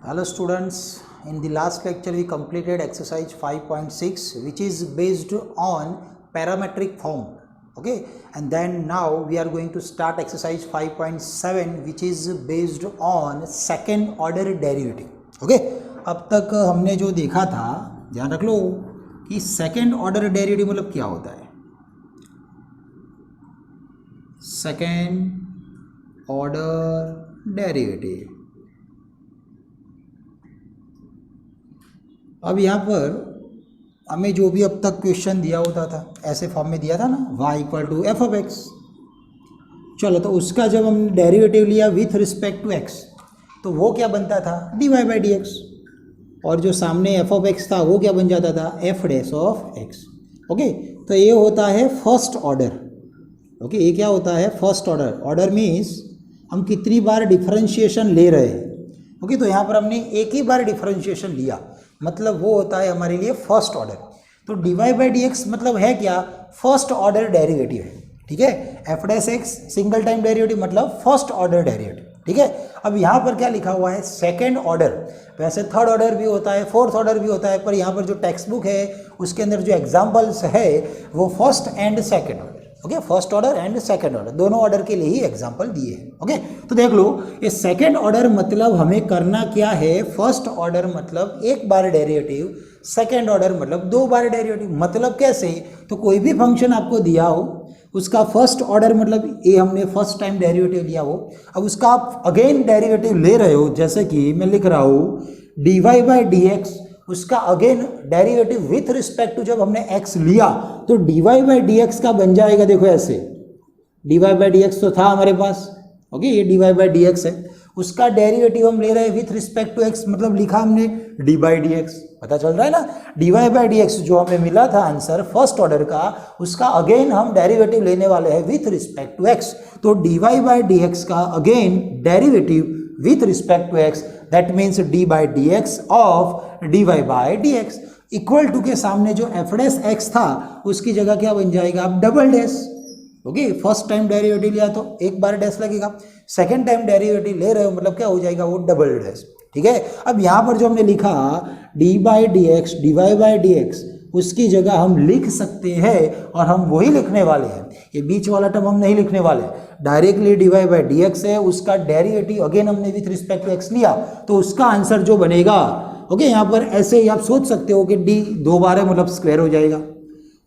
Hello students, in the last lecture we completed exercise 5.6 which is based on parametric form, okay, and then now we are going to start exercise 5.7 which is based on second order derivative, okay। अब तक हमने जो देखा था, ध्यान रख लो कि second order derivative मतलब क्या होता है। सेकेंड ऑर्डर डेरिवेटिव, अब यहाँ पर हमें जो भी अब तक क्वेश्चन दिया होता था ऐसे फॉर्म में दिया था ना, y equal to f of x. चलो तो उसका जब हमने डेरिवेटिव लिया विथ रिस्पेक्ट टू x तो वो क्या बनता था, dy बाई डी एक्स, और जो सामने एफ ऑफ एक्स था वो क्या बन जाता था, F dash of x, okay. तो ये होता है फर्स्ट ऑर्डर, ओके। ये क्या होता है, फर्स्ट ऑर्डर। ऑर्डर मीन्स हम कितनी बार डिफरेंशिएशन ले रहे हैं, ओके। तो यहाँ पर हमने एक ही बार डिफरेंशिएशन लिया, मतलब वो होता है हमारे लिए फर्स्ट ऑर्डर। तो d Y by D x मतलब है क्या, फर्स्ट ऑर्डर डेरिवेटिव है, ठीक है। F dash x single time derivative मतलब फर्स्ट ऑर्डर डेरिवेटिव, ठीक है। अब यहाँ पर क्या लिखा हुआ है, सेकेंड ऑर्डर। वैसे थर्ड ऑर्डर भी होता है, फोर्थ ऑर्डर भी होता है, पर यहाँ पर जो टेक्स्ट बुक है उसके अंदर जो एग्जाम्पल्स है वो first and second order, okay. First order and second order दोनों ऑर्डर के लिए ही एग्जांपल दिए हैं, ओके। तो देख लो, ये सेकंड ऑर्डर मतलब हमें करना क्या है, फर्स्ट ऑर्डर मतलब एक बार डेरिवेटिव, सेकंड ऑर्डर मतलब दो बार डेरिवेटिव। मतलब कैसे, तो कोई भी फंक्शन आपको दिया हो उसका फर्स्ट ऑर्डर मतलब ये हमने फर्स्ट टाइम डेरिवेटिव लिया हो, अब उसका आप अगेन डेरिवेटिव ले रहे हो, जैसे कि मैं लिख रहा हूँ D Y by D X, उसका again derivative with respect to जब हमने x लिया तो dy बाई डी एक्स का बन जाएगा, देखो ऐसे dy बाई डी एक्स तो था हमारे पास, ओके। ये dy बाई डी एक्स है, उसका डेरिवेटिव हम ले रहे हैं विथ रिस्पेक्ट टू x, मतलब लिखा हमने d बाई डी एक्स, पता चल रहा है ना। dy बाई डी एक्स जो हमें मिला था आंसर फर्स्ट ऑर्डर का, उसका अगेन हम डेरिवेटिव लेने वाले हैं विथ रिस्पेक्ट टू x। तो dy बाई डी एक्स का again derivative with respect to x, that means d by D x of dy by D x equal to के सामने जो एफ डैश एक्स था उसकी जगह क्या बन जाएगा, अब double dash, okay. First time derivative लिया तो एक बार डैश लगेगा, सेकंड टाइम डेरिवेटिव ले रहे हो मतलब क्या हो जाएगा, वो डबल डैश, ठीक है। अब यहाँ पर जो हमने लिखा d by D x d Y by D x, उसकी जगह हम लिख सकते हैं, और हम वही लिखने वाले हैं, ये बीच वाला टर्म हम नहीं लिखने वाले। Directly d Y by D x है, उसका डेरिवेटिव अगेन हमने विथ रिस्पेक्ट टू एक्स लिया तो उसका आंसर जो बनेगा, ओके। यहाँ पर ऐसे ही आप सोच सकते हो कि डी दो बार है मतलब स्क्वायर हो जाएगा,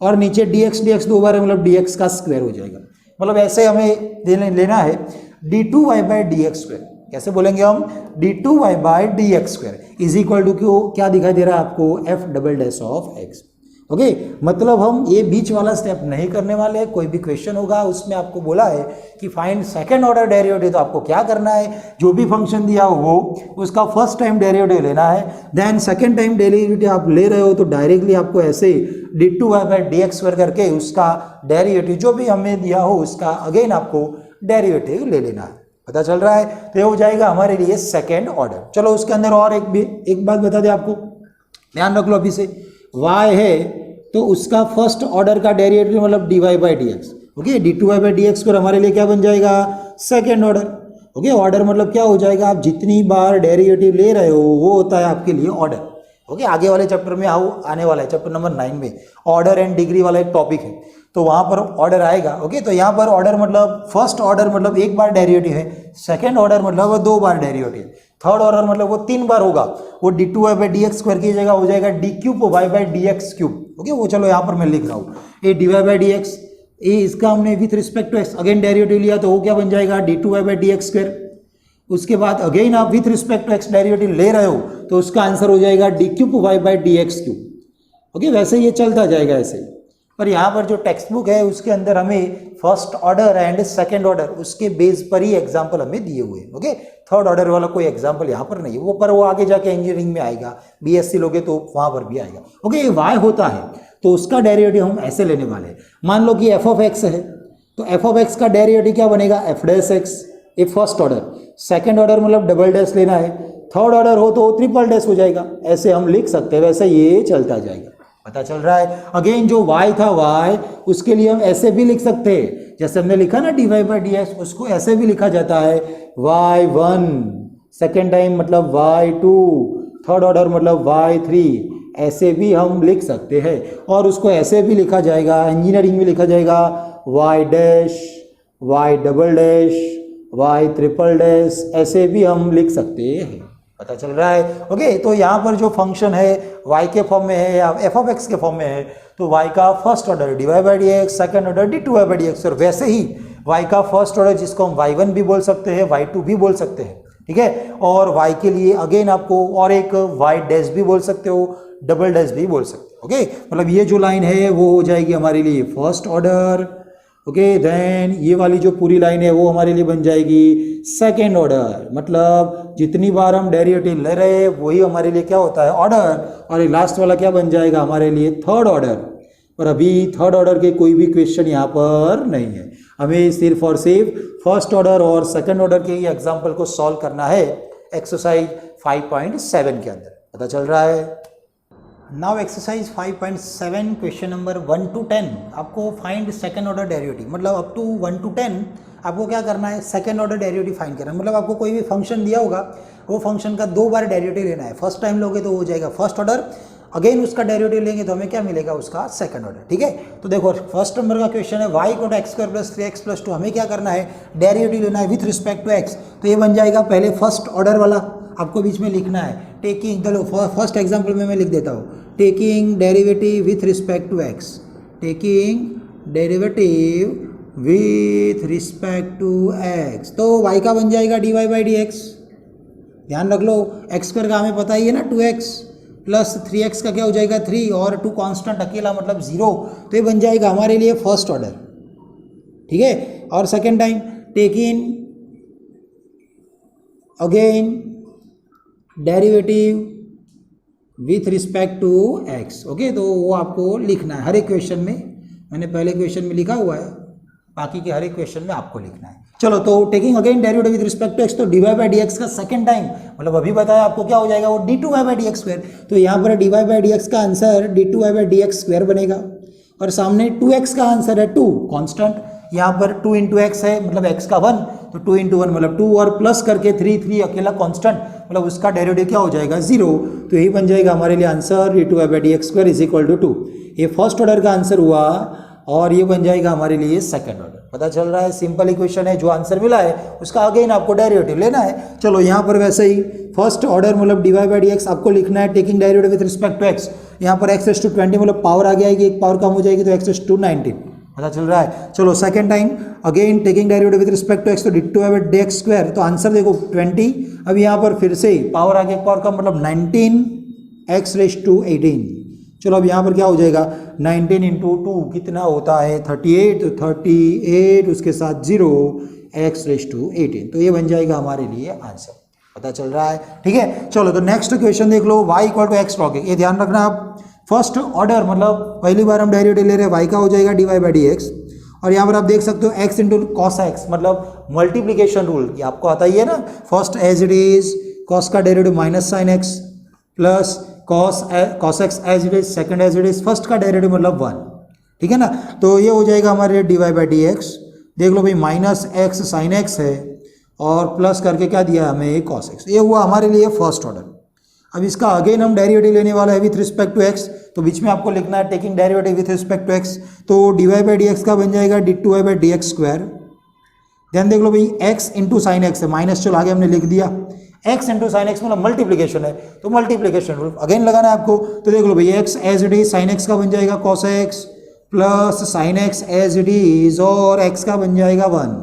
और नीचे डी एक्स दो बार है मतलब डी एक्स का स्क्वायर हो जाएगा। मतलब ऐसे हमें लेना है d two Y by D x square, कैसे बोलेंगे हम, d two Y by D x square is equal to क्यों, क्या दिखाई दे रहा है आपको, f double dash of x, okay. मतलब हम ये बीच वाला स्टेप नहीं करने वाले हैं। कोई भी क्वेश्चन होगा उसमें आपको बोला है कि फाइंड सेकंड ऑर्डर डेरिवेटिव, तो आपको क्या करना है, जो भी फंक्शन दिया हो वो उसका फर्स्ट टाइम डेरिवेटिव लेना है, देन सेकंड टाइम डेरिवेटिव आप ले रहे हो तो डायरेक्टली आपको ऐसे d two Y by D x square करके उसका डेरिवेटिव जो भी हमें दिया हो उसका अगेन आपको डेरिवेटिव ले लेना है, पता चल रहा है। तो ये हो जाएगा हमारे लिए सेकेंड ऑर्डर। चलो उसके अंदर और एक बात बता दें आपको, ध्यान रख लो अभी से, y है तो उसका फर्स्ट ऑर्डर का डेरिवेटिव मतलब dy by D x, okay. D two Y by D x पर हमारे लिए क्या बन जाएगा, सेकेंड ऑर्डर, ओके। ऑर्डर मतलब क्या हो जाएगा, आप जितनी बार डेरिवेटिव ले रहे हो वो होता है आपके लिए ऑर्डर, ओके। आगे वाले चैप्टर में आने वाला है, चैप्टर नंबर 9 में ऑर्डर एंड डिग्री वाला एक टॉपिक है, तो वहाँ पर ऑर्डर आएगा, ओके। तो यहाँ पर ऑर्डर मतलब फर्स्ट ऑर्डर मतलब एक बार डेरिवेटिव है, सेकंड ऑर्डर मतलब वो दो बार डेरिवेटिव है, थर्ड ऑर्डर मतलब वो तीन बार होगा, वो d two Y by D x square की जगह हो जाएगा d cube y by D x cube, okay. वो चलो यहाँ पर मैं लिख रहा हूँ ये d Y by D x, ये इसका हमने with respect to x again derivative लिया तो वो क्या बन जाएगा, d two Y by D x square. उसके बाद अगेन आप with respect to x derivative ले रहे हो तो उसका आंसर हो जाएगा d cube y by D x cube, okay. वैसे ये चलता जाएगा ऐसे ही, पर यहाँ पर जो टेक्स्ट बुक है उसके अंदर हमें first order and second order उसके बेस पर ही एग्जांपल हमें दिए हुए हैं, ओके। थर्ड ऑर्डर वाला कोई एग्जांपल यहाँ पर नहीं है, वो आगे जाके इंजीनियरिंग में आएगा, बीएससी लोगे तो वहाँ पर भी आएगा, ओके। ये वाई होता है तो उसका डेरिवेटिव हम ऐसे लेने वाले हैं। मान लो कि एफ ऑफ एक्स है तो एफ ऑफ एक्स का डेरिवेटिव क्या बनेगा, एफ डैश एक्स, ये फर्स्ट ऑर्डर। सेकेंड ऑर्डर मतलब डबल डैश लेना है, थर्ड ऑर्डर हो तो ट्रिपल डैश हो जाएगा, ऐसे हम लिख सकते हैं, वैसे ये चलता जाएगा, पता चल रहा है। अगेन जो y था y, उसके लिए हम ऐसे भी लिख सकते हैं, जैसे हमने लिखा ना dy बाई डी एक्स, उसको ऐसे भी लिखा जाता है y1 सेकेंड टाइम मतलब y2, थर्ड ऑर्डर मतलब y3, ऐसे भी हम लिख सकते हैं। और उसको ऐसे भी लिखा जाएगा, इंजीनियरिंग में लिखा जाएगा y dash, y double dash, y triple dash, ऐसे भी हम लिख सकते हैं। पता चल रहा है? ओके, तो यहाँ पर जो फंक्शन है y के फॉर्म में है या एफ ऑफ एक्स के फॉर्म में है, तो y का first order dy by D x, second order d2y by D X, और वैसे ही y का फर्स्ट ऑर्डर जिसको हम y1 भी बोल सकते हैं, y2 भी बोल सकते हैं, ठीक है। और y के लिए अगेन आपको और एक y डैश भी बोल सकते हो, डबल डैश भी बोल सकते हो। ओके, मतलब ये जो लाइन है वो हो जाएगी हमारे लिए फर्स्ट ऑर्डर। ओके, देन ये वाली जो पूरी लाइन है वो हमारे लिए बन जाएगी सेकेंड ऑर्डर, मतलब जितनी बार हम डेरिवेटिव ले रहे हैं वही हमारे लिए क्या होता है, ऑर्डर। और ये लास्ट वाला क्या बन जाएगा हमारे लिए, थर्ड ऑर्डर। पर अभी थर्ड ऑर्डर के कोई भी क्वेश्चन यहाँ पर नहीं है, हमें सिर्फ और सिर्फ फर्स्ट ऑर्डर और सेकंड ऑर्डर के ही एग्जाम्पल को सॉल्व करना है एक्सरसाइज 5.7 के अंदर। पता चल रहा है? Now exercise 5.7 question number 1 to 10 आपको फाइंड सेकंड ऑर्डर डेरिवेटिव, मतलब अप टू 1 to 10 आपको क्या करना है, सेकंड ऑर्डर डेरिवेटिव फाइंड करना है। मतलब आपको कोई भी फंक्शन दिया होगा, वो फंक्शन का 2 बार डेरिवेटिव लेना है। फर्स्ट टाइम लोगे तो हो जाएगा फर्स्ट ऑर्डर, अगेन उसका डेरिवेटिव लेंगे तो हमें क्या मिलेगा, उसका सेकंड ऑर्डर, ठीक है। तो देखो फर्स्ट नंबर का क्वेश्चन है y = x² + 3x + 2, हमें क्या करना है, डेरिवेटिव लेना है विथ रिस्पेक्ट टू x। तो ये बन जाएगा पहले फर्स्ट ऑर्डर वाला, आपको बीच में लिखना है टेकिंग, चलो फर्स्ट एग्जांपल में मैं लिख देता हूँ, taking derivative with respect to x, taking derivative with respect to x, तो y का बन जाएगा dy बाई डी एक्स। ध्यान रख लो, x² का हमें पता ही है ना 2x प्लस 3x का क्या हो जाएगा 3, और 2 कांस्टेंट अकेला मतलब 0, तो ये बन जाएगा हमारे लिए फर्स्ट ऑर्डर, ठीक है। और second time taking again derivative with respect to x। Okay, तो वो आपको लिखना है हर एक क्वेश्चन में, मैंने पहले क्वेश्चन में लिखा हुआ है, बाकी के हर एक क्वेश्चन में आपको लिखना है। चलो, तो taking again derivative with respect to x, तो dy बाई डी एक्स का सेकंड टाइम, मतलब अभी बताया आपको क्या हो जाएगा, वो d2y by D x square. तो यहाँ पर dy बाई डी एक्स का answer d2y by D x square बनेगा, और सामने 2x का आंसर है 2 कांस्टेंट, यहाँ पर 2 इंटू एक्स है मतलब x का 1, तो 2 इंटू 1 मतलब 2, और प्लस करके 3 अकेला कांस्टेंट मतलब उसका डेरिवेटिव क्या हो जाएगा 0। तो यही बन जाएगा हमारे लिए answer d2y by D x square is equal to 2। ये फर्स्ट ऑर्डर का आंसर हुआ, और ये बन जाएगा हमारे लिए सेकंड ऑर्डर। पता चल रहा है? सिंपल इक्वेशन है, जो आंसर मिला है उसका अगेन आपको डेरिवेटिव लेना है। चलो, यहाँ पर वैसे ही फर्स्ट ऑर्डर मतलब dy बाई डी एक्स आपको लिखना है taking derivative with respect to x। यहाँ पर x⁻20 मतलब पावर आ जाएगी, एक पावर कम हो जाएगी तो x⁻19। पता चल रहा है? चलो, second time again taking derivative with respect to x, तो d2y by D x square, तो आंसर देखो 20। अब यहाँ पर फिर से पावर आ गया, एक पावर कम मतलब 19 x⁻18। चलो, अब यहाँ पर क्या हो जाएगा, 19 इंटू 2 कितना होता है 38, तो 38 उसके साथ 0 x⁻18, तो ये बन जाएगा हमारे लिए आंसर। पता चल रहा है? ठीक है। चलो, तो नेक्स्ट क्वेश्चन देख लो, y = x log x। ये ध्यान रखना आप, फर्स्ट ऑर्डर मतलब पहली बार हम डेरिवेटिव ले रहे हैं, y का हो जाएगा dy बाई डी एक्स, और यहाँ पर आप देख सकते हो x इंटू कॉस एक्स, मतलब मल्टीप्लीकेशन रूल, ये आपको आता ही है ना। First as it is cos का derivative minus sine X plus cos X as it is, second as it is, first का डेरिवेटिव मतलब 1, ठीक है ना। तो ये हो जाएगा हमारे dy बाई डी एक्स, देख लो भाई माइनस एक्स साइन एक्स है, और प्लस करके क्या दिया हमें कॉस एक्स, ये हुआ हमारे लिए फर्स्ट ऑर्डर। अब इसका अगेन हम डेरिवेटिव लेने वाला है विथ रिस्पेक्ट टू x, तो बीच में आपको लिखना है taking derivative with respect to x, तो dy बाई डी एक्स का बन जाएगा d2y by D x square. ध्यान देख लो भाई, x इंटू साइन एक्स है, माइनस चलो आगे हमने लिख दिया, x इंटू साइन एक्स मतलब मल्टीप्लीकेशन है, तो मल्टीप्लीकेशन रूल अगेन लगाना है आपको। तो देख लो भाई, x as it is sine x का बन जाएगा cos x plus sine x as it is, और x का बन जाएगा 1,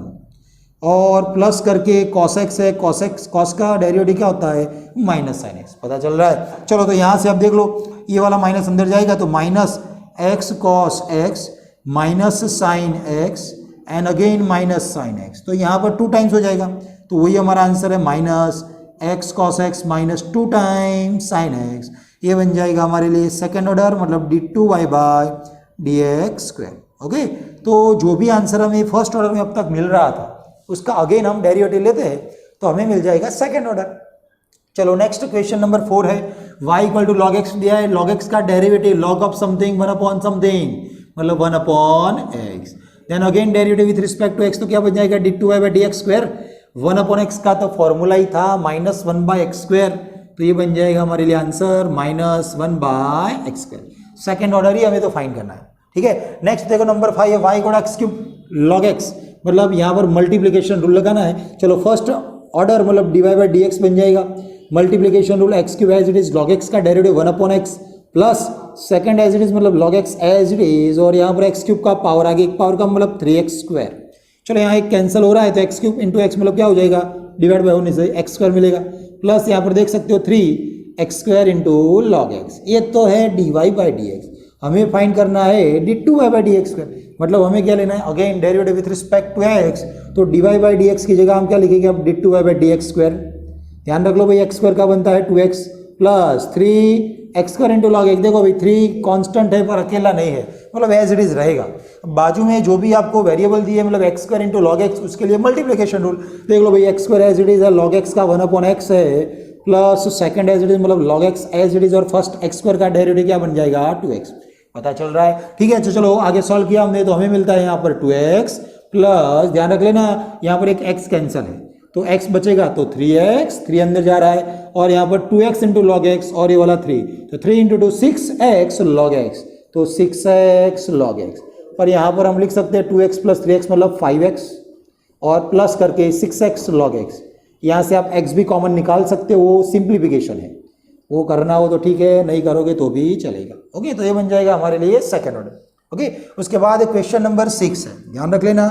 और प्लस करके कॉस एक्स है, कॉस का डेरिवेटिव क्या होता है माइनस साइन एक्स। पता चल रहा है? चलो, तो यहाँ से अब देख लो, ये वाला माइनस अंदर जाएगा, तो minus x cos x minus sine x and again minus sine x, तो यहाँ पर 2 टाइम्स हो जाएगा, तो वही हमारा आंसर है minus x cos x minus 2 times sine x. ये बन जाएगा हमारे लिए सेकेंड ऑर्डर, मतलब d2y by D x square. Okay, तो जो भी आंसर हमें फर्स्ट ऑर्डर में अब तक मिल रहा था उसका अगेन हम डेरिवेटिव लेते हैं तो हमें मिल जाएगा सेकेंड ऑर्डर। चलो, नेक्स्ट क्वेश्चन नंबर 4 है, y = log x दिया है, log x का derivative log of something 1 upon something मतलब 1 upon x, then again derivative with respect to x, तो क्या बन जाएगा d2y by D x square, one upon x का तो फॉर्मूला ही था -1/x², तो ये बन जाएगा हमारे लिए आंसर -1/x²। सेकेंड ऑर्डर ही हमें तो फाइंड करना है, ठीक है। नेक्स्ट देखो नंबर 5 है y = x³ log x, मतलब यहाँ पर मल्टीप्लीकेशन रूल लगाना है। चलो फर्स्ट ऑर्डर मतलब dy/dx बन जाएगा, multiplication rule x³ as it is log x का derivative 1/x plus second as it is मतलब log x as it is, और यहाँ पर x³ का पावर आगे एक पावर का मतलब 3x²। चलो यहाँ एक कैंसिल हो रहा है तो x³ इंटू एक्स मतलब क्या हो जाएगा, डिवाइड बाय होने से x² मिलेगा, प्लस यहाँ पर देख सकते हो 3x² इंटू log x। ये तो है dy/dx, हमें फाइंड करना है d2y/dx², मतलब हमें क्या लेना है, again derivative with respect to x, तो dy/dx की जगह हम क्या लिखेंगे अब d2y/dx²। ध्यान रख लो भाई x² का बनता है 2x plus 3x² into log x। देखो भाई 3 कांस्टेंट है पर अकेला नहीं है, मतलब एज इट इज रहेगा। बाजू में जो भी आपको वेरिएबल दिए मतलब x² इंटू log x, उसके लिए मल्टीप्लिकेशन रूल देख लो भाई, x² एज इट इज है, log x का 1/x है, plus second as it is मतलब log x as it is, और फर्स्ट x² का डेरिवेटिव क्या बन जाएगा 2x। पता चल रहा है, ठीक है। चलो आगे सॉल्व किया हमने तो हमें मिलता है यहाँ पर 2x प्लस, ध्यान रख लेना यहाँ पर एक x कैंसिल है तो x बचेगा तो 3x, 3 अंदर जा रहा है, और यहाँ पर 2x इंटू log x और ये वाला 3, तो 3 इंटू 2 6x log x, तो 6x log x। और यहाँ पर हम लिख सकते हैं 2x प्लस 3x मतलब 5x, और प्लस करके 6x log x। यहाँ से आप x भी कॉमन निकाल सकते हो, वो सिंप्लीफिकेशन है, वो करना हो तो ठीक है, नहीं करोगे तो भी चलेगा। ओके, तो ये बन जाएगा हमारे लिए सेकंड ऑर्डर। ओके, उसके बाद क्वेश्चन नंबर 6 है, ध्यान रख लेना।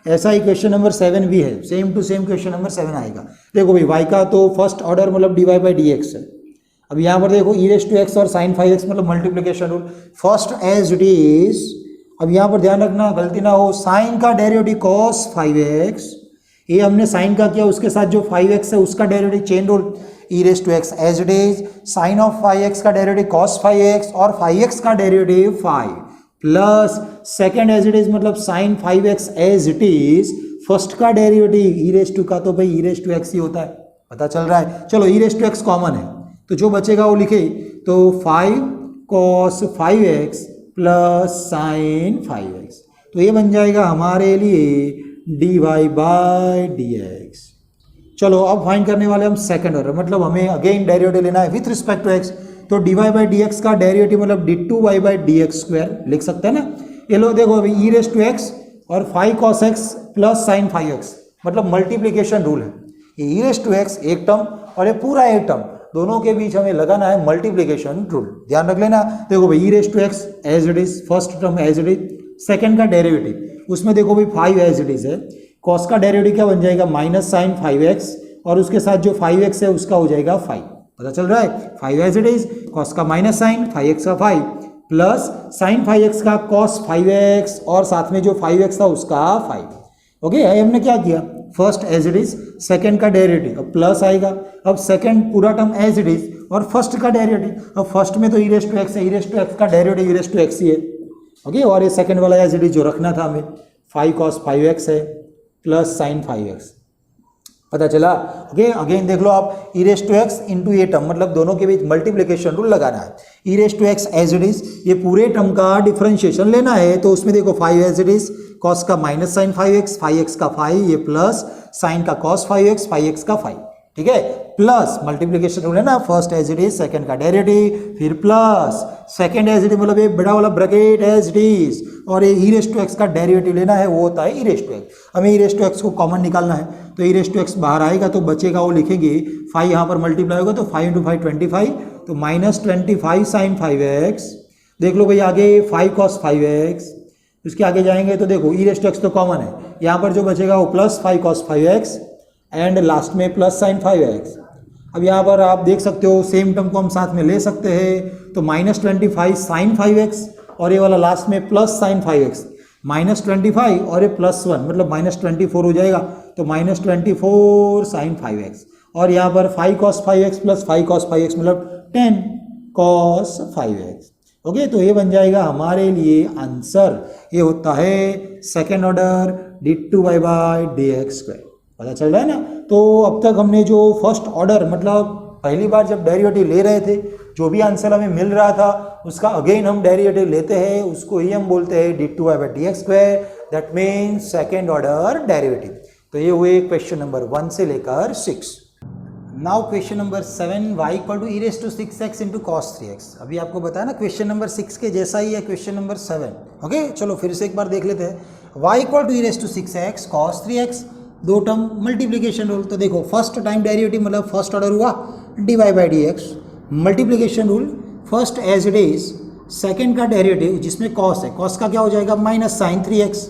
ऐसा ही क्वेश्चन नंबर 7 भी है, same to same question number 7 आएगा। देखो भाई y का तो फर्स्ट ऑर्डर मतलब dy/dx है। अब यहाँ पर देखो e⁻x और sin 5x मतलब multiplication rule, first as it is. अब यहाँ पर ध्यान रखना गलती ना हो, साइन का डेरिवेटिव cos 5x, ये हमने साइन का किया, उसके साथ जो 5x है उसका derivative chain rule e⁻x as it is, sine of 5x का डेरिवेटिव cos 5x और 5x का derivative 5 plus second as it is मतलब sine 5x as it is, first का डेरिवेटिव e⁻ का तो भाई e⁻x ही होता है, पता चल रहा है। चलो e⁻x कॉमन है तो जो बचेगा वो लिखे, तो 5 cos 5x plus sign 5x, तो ये बन जाएगा हमारे लिए dy/dx। चलो अब फाइंड करने वाले हम सेकंड ऑर्डर, मतलब हमें अगेन डेरिवेटिव लेना है विथ रिस्पेक्ट टू x, तो dy/dx का डेरिवेटिव मतलब d2y/dx² लिख सकते हैं ना। ये लो देखो अभी e⁻x और 5 cos x plus sign 5x मतलब मल्टीप्लिकेशन रूल है, ये e⁻x एक टर्म और ये पूरा एक टर्म, दोनों के बीच हमें लगाना है मल्टीप्लिकेशन रूल, ध्यान रख लेना। देखो भाई e⁻x as it is, first term as it is, second का डेरिवेटिव उसमें देखो भाई 5 एज इट इज है, cos का डेरिवेटिव क्या बन जाएगा माइनस साइन 5x, और उसके साथ जो 5x है उसका हो जाएगा 5, पता चल रहा है। 5 एज इट इज, cos का माइनस साइन 5x का 5 प्लस साइन 5x का cos 5x और साथ में जो 5x था उसका 5। ओके, हमने क्या किया, first as it is, second का डेरिवेटिव, अब प्लस आएगा, अब सेकंड पूरा टर्म एज इट इज और फर्स्ट का डेरिवेटिव, अब फर्स्ट में तो e⁻x है, e⁻x का डेरिवेटिव e⁻x ही है। ओके, और ये सेकंड वाला एज इट इज जो रखना था हमें 5 cos 5x है प्लस साइन 5x, पता चला। ओके, अगेन देख लो आप e⁻x इंटू ये टर्म मतलब दोनों के बीच मल्टीप्लिकेशन रूल लगाना है। e⁻x एज इट इज, ये पूरे टर्म का डिफरेंशिएशन लेना है, तो उसमें देखो 5 एज इट इज, cos का माइनस साइन 5x, 5x का 5, ये प्लस साइन का cos 5x, 5x का 5, ठीक है, प्लस मल्टीप्लिकेशन रूल है ना, first as it is, second का डेरिवेटिव, फिर plus second as it is मतलब ये बड़ा वाला ब्रैकेट एज इट इज, और ये e⁻x का डेरिवेटिव लेना है, वो होता है e⁻x। हमें e⁻x को कॉमन निकालना है, तो e⁻x बाहर आएगा तो बचेगा, वो लिखेंगे 5 यहाँ पर मल्टीप्लाई होगा तो 5 × 5 25, तो माइनस 25 साइन 5x। देख लो भाई आगे 5 cos 5x, उसके आगे जाएंगे तो देखो e⁻x तो कॉमन है, यहाँ पर जो बचेगा वो plus 5 cos 5x and last में प्लस साइन 5x। अब यहाँ पर आप देख सकते हो सेम टर्म को हम साथ में ले सकते हैं, तो माइनस 25 साइन 5x और ये वाला लास्ट में प्लस साइन 5x, माइनस 25 और ये प्लस 1 मतलब माइनस 24 हो जाएगा, तो माइनस 24 साइन 5x, और यहाँ पर 5 cos 5x plus 5 cos 5x मतलब 10 cos 5x। ओके, तो ये बन जाएगा हमारे लिए आंसर, ये होता है सेकेंड ऑर्डर d2y/dx², पता चल रहा है ना। तो अब तक हमने जो फर्स्ट ऑर्डर मतलब पहली बार जब डेरिवेटिव ले रहे थे, जो भी आंसर हमें मिल रहा था उसका अगेन हम डेरिवेटिव लेते हैं, उसको ही हम बोलते हैं d2y/dx², that means second order derivative. तो ये हुए क्वेश्चन नंबर 1 से लेकर 6। Now question number 7, y equal to e⁻⁶x into cos 3x। अभी आपको बताया ना क्वेश्चन नंबर 6 के जैसा ही है क्वेश्चन नंबर 7। ओके, चलो फिर से एक बार देख लेते हैं। y equal to e⁻⁶x cos 3x, दो टर्म मल्टीप्लीकेशन रूल। तो देखो फर्स्ट टाइम डेरिवेटिव मतलब फर्स्ट ऑर्डर हुआ dy/dx, multiplication rule first as it is, second का डेरिवेटिव जिसमें कॉस है, कॉस का क्या हो जाएगा माइनस साइन 3x,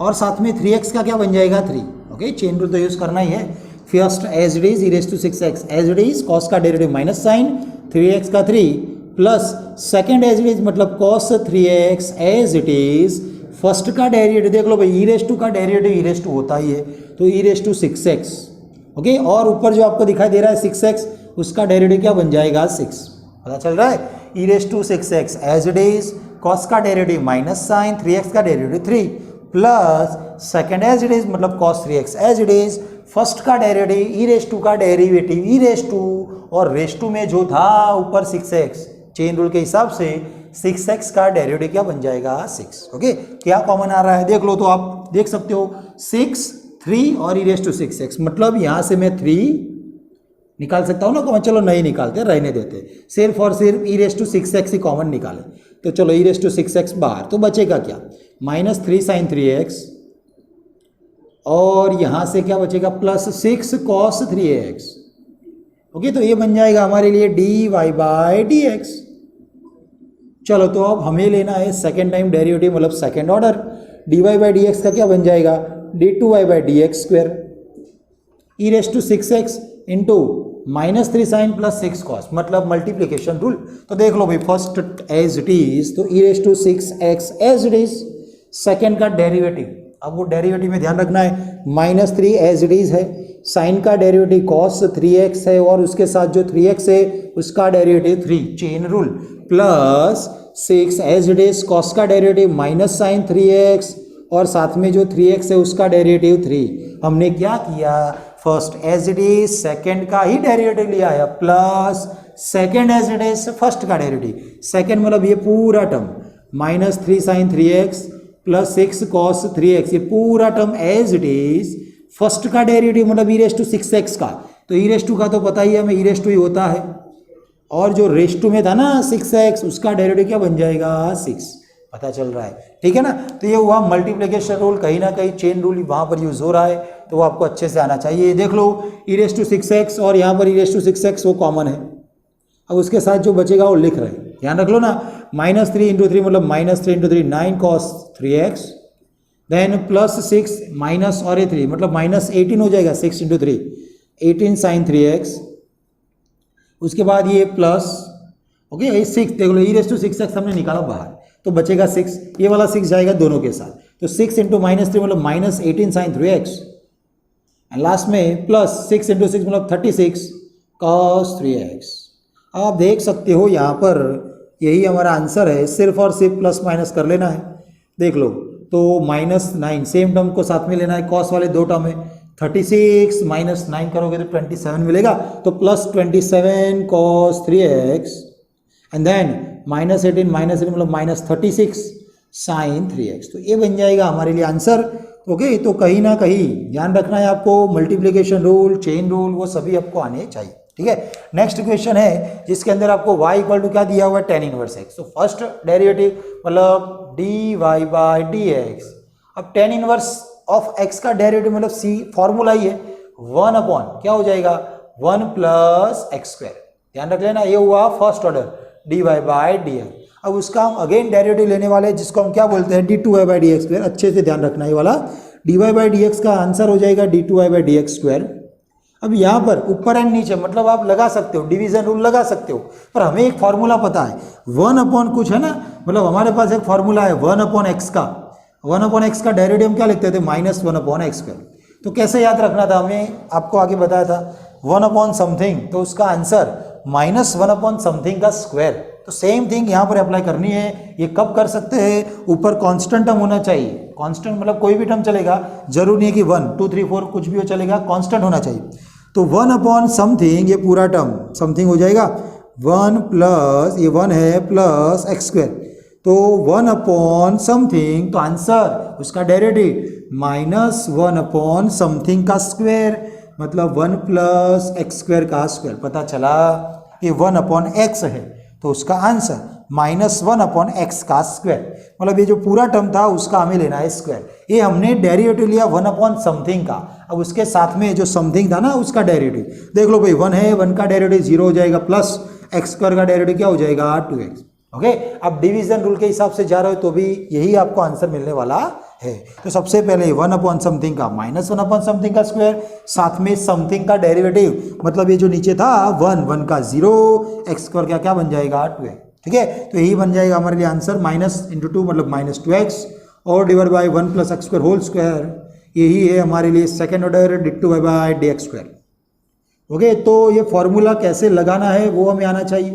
और साथ में 3x का क्या बन जाएगा 3। ओके, चेन रूल तो यूज़ करना ही है। First as it is e⁻⁶x as it is, cos का डेरिवेटिव माइनस साइन 3x का 3 plus second as it is मतलब cos 3x as it is, first का डेरिवेटिव देख लो भाई e का डेरिवेटिव e होता ही है तो e⁻⁶x। ओके, और ऊपर जो आपको दिखाई दे रहा है 6x, उसका डेरिवेटिव क्या बन जाएगा 6। पता चल रहा है e⁻⁶x as it is, cos का डेरिवेटिव माइनस साइन 3x का derivative 3 plus second as it is मतलब cos 3x as it is, first का डेरिवेटिव का डेरिवेटिव e और रेस टू में जो था ऊपर 6x, चेन रूल के हिसाब से 6x का डेरिवेटिव क्या बन जाएगा 6। ओके, क्या कॉमन आ रहा है देख लो, तो आप देख सकते हो 6, 3 और e⁻⁶x, मतलब यहाँ से मैं 3 निकाल सकता हूँ ना कॉमन। चलो नहीं निकालते, रहने देते, सिर्फ और सिर्फ e⁻⁶x ही कॉमन निकाले। तो चलो e⁻⁶x बाहर, तो बचेगा क्या -3 sin 3x, और यहाँ से क्या बचेगा +6 cos 3x। ओके, तो ये बन जाएगा हमारे लिए dy/dx। चलो तो अब हमें लेना है सेकेंड टाइम डेरिवेटिव मतलब सेकेंड ऑर्डर, dy/dx का क्या बन जाएगा d2y/dx², e⁻⁶x into -3 sin + 6 cos, मतलब मल्टीप्लीकेशन रूल। तो देख लो भाई फर्स्ट एज इट इज, तो e⁻⁶x as it is, second का डेरिवेटिव, अब वो डेरिवेटिव में ध्यान रखना है -3 एज इट इज है, साइन का डेरिवेटिव cos 3x है, और उसके साथ जो 3x है उसका derivative 3, chain rule, plus 6 as it is, cos का डेरिवेटिव माइनस साइन 3x, और साथ में जो 3x है उसका डेरिवेटिव 3। हमने क्या किया, first as it is second का ही डेरिवेटिव लिया है, plus second as it is first का डेरिवेटिव, सेकेंड मतलब ये पूरा term -3 sin 3x plus 6 cos 3x, ये पूरा term as it is, first का डेरिवेटिव मतलब e⁻⁶x का, तो e का तो पता ही है हमें e ही होता है, और जो रेस टू में था ना 6x, उसका डेरिवेटिव क्या बन जाएगा 6। पता चल रहा है, ठीक है ना। तो ये हुआ मल्टीप्लिकेशन रूल, कहीं ना कहीं चेन रूल वहाँ पर यूज हो रहा है, तो वो आपको अच्छे से आना चाहिए। देख लो e⁻⁶x और यहाँ पर e⁻⁶x वो कॉमन है, अब उसके साथ जो बचेगा वो लिख रहे हैं, ध्यान रख लो ना, -3 × 3 मतलब -3 × 3 9 cos 3x, देन +6 माइनस और ये 3 मतलब -18 हो जाएगा, 6 × 3 18 sin 3x, उसके बाद ये प्लस, ओके ये 6 देख लो e⁻⁶x हमने निकाला बाहर, तो बचेगा 6, ये वाला 6 जाएगा दोनों के साथ, तो 6 × -3 मतलब -18 sin 3x, एंड लास्ट में +6 × 6 मतलब 36 cos 3x। आप देख सकते हो यहाँ पर यही हमारा आंसर है, सिर्फ और सिर्फ प्लस माइनस कर लेना है। देख लो तो -9 सेम टर्म को साथ में लेना है, कॉस वाले दो टर्म है, 36 -9 करोगे तो 27 मिलेगा, तो +27 cos 3x, एंड देन -18 मतलब -36 sin 3x, तो ये बन जाएगा हमारे लिए आंसर। ओके, तो कहीं ना कहीं ध्यान रखना है आपको, मल्टीप्लिकेशन रूल, चेन रूल, वो सभी आपको आने चाहिए, ठीक है। नेक्स्ट क्वेश्चन है जिसके अंदर आपको y इक्वल टू क्या दिया हुआ है tan 1x, तो फर्स्ट डेरिवेटिव मतलब dy/dx, अब tan 1 ऑफ x का डेरिवेटिव मतलब c फॉर्मूला ही है 1 अपॉन क्या हो जाएगा 1 + x², ध्यान रख लेना, ये हुआ फर्स्ट ऑर्डर dy/dx। अब उसका हम अगेन डेरिवेटिव लेने वाले हैं जिसको हम क्या बोलते हैं d2y/dx², अच्छे से ध्यान रखना है वाला, dy/dx का आंसर हो जाएगा d2y/dx²। अब यहाँ पर ऊपर एंड नीचे मतलब आप लगा सकते हो, डिवीजन रूल लगा सकते हो, पर हमें एक फॉर्मूला पता है 1 अपॉन कुछ है ना, मतलब हमारे पास एक फॉर्मूला है 1 अपॉन x का, 1 अपॉन x का डेरिवेटिव हम क्या लिखते थे -1 अपॉन x²। तो कैसे याद रखना था, हमें आपको आगे बताया था 1 अपॉन समथिंग, तो उसका आंसर -1 अपॉन समथिंग का स्क्वायर। तो सेम थिंग यहाँ पर अप्लाई करनी है। ये कब कर सकते हैं, ऊपर कांस्टेंट टर्म होना चाहिए, कांस्टेंट मतलब कोई भी टर्म चलेगा, जरूरी नहीं है कि 1 2 3 4 कुछ भी हो चलेगा, कांस्टेंट होना चाहिए। तो 1 अपॉन समथिंग, ये पूरा टर्म समथिंग हो जाएगा 1 प्लस ये 1 है प्लस x², तो 1 अपॉन समथिंग, तो आंसर उसका डेरिवेटिव -1 अपॉन समथिंग का स्क्वायर, मतलब 1 प्लस एक्स स्क्वायर का स्क्वायर। पता चला कि 1 अपॉन एक्स है, तो उसका आंसर -1 अपॉन एक्स का स्क्वायर, मतलब ये जो पूरा टर्म था उसका हमें लेना है स्क्वायर। ये हमने डेरिवेटिव लिया 1 अपॉन समथिंग का, अब उसके साथ में जो समथिंग था ना उसका डेरिवेटिव देख लो भाई, 1 है, 1 का डेरिवेटिव 0 हो जाएगा, प्लस एक्स स्क्वायर का डेरिवेटिव क्या हो जाएगा 2x। ओके, अब डिवीजन रूल के हिसाब से जा रहे हो तो भी यही आपको आंसर मिलने वाला है। तो सबसे पहले 1 अपॉन समथिंग का -1 अपॉन समथिंग का स्क्वायर, साथ में समथिंग का डेरिवेटिव, मतलब ये जो नीचे था 1 का 0, एक्स स्क्वायर क्या क्या बन जाएगा 2x। ठीक है, तो यही बन जाएगा हमारे लिए आंसर, -2 मतलब -2x और divide by 1 plus x square whole square, यही है हमारे लिए सेकेंड ऑर्डर d2y/dx²। ओके, तो ये फॉर्मूला कैसे लगाना है वो हमें आना चाहिए।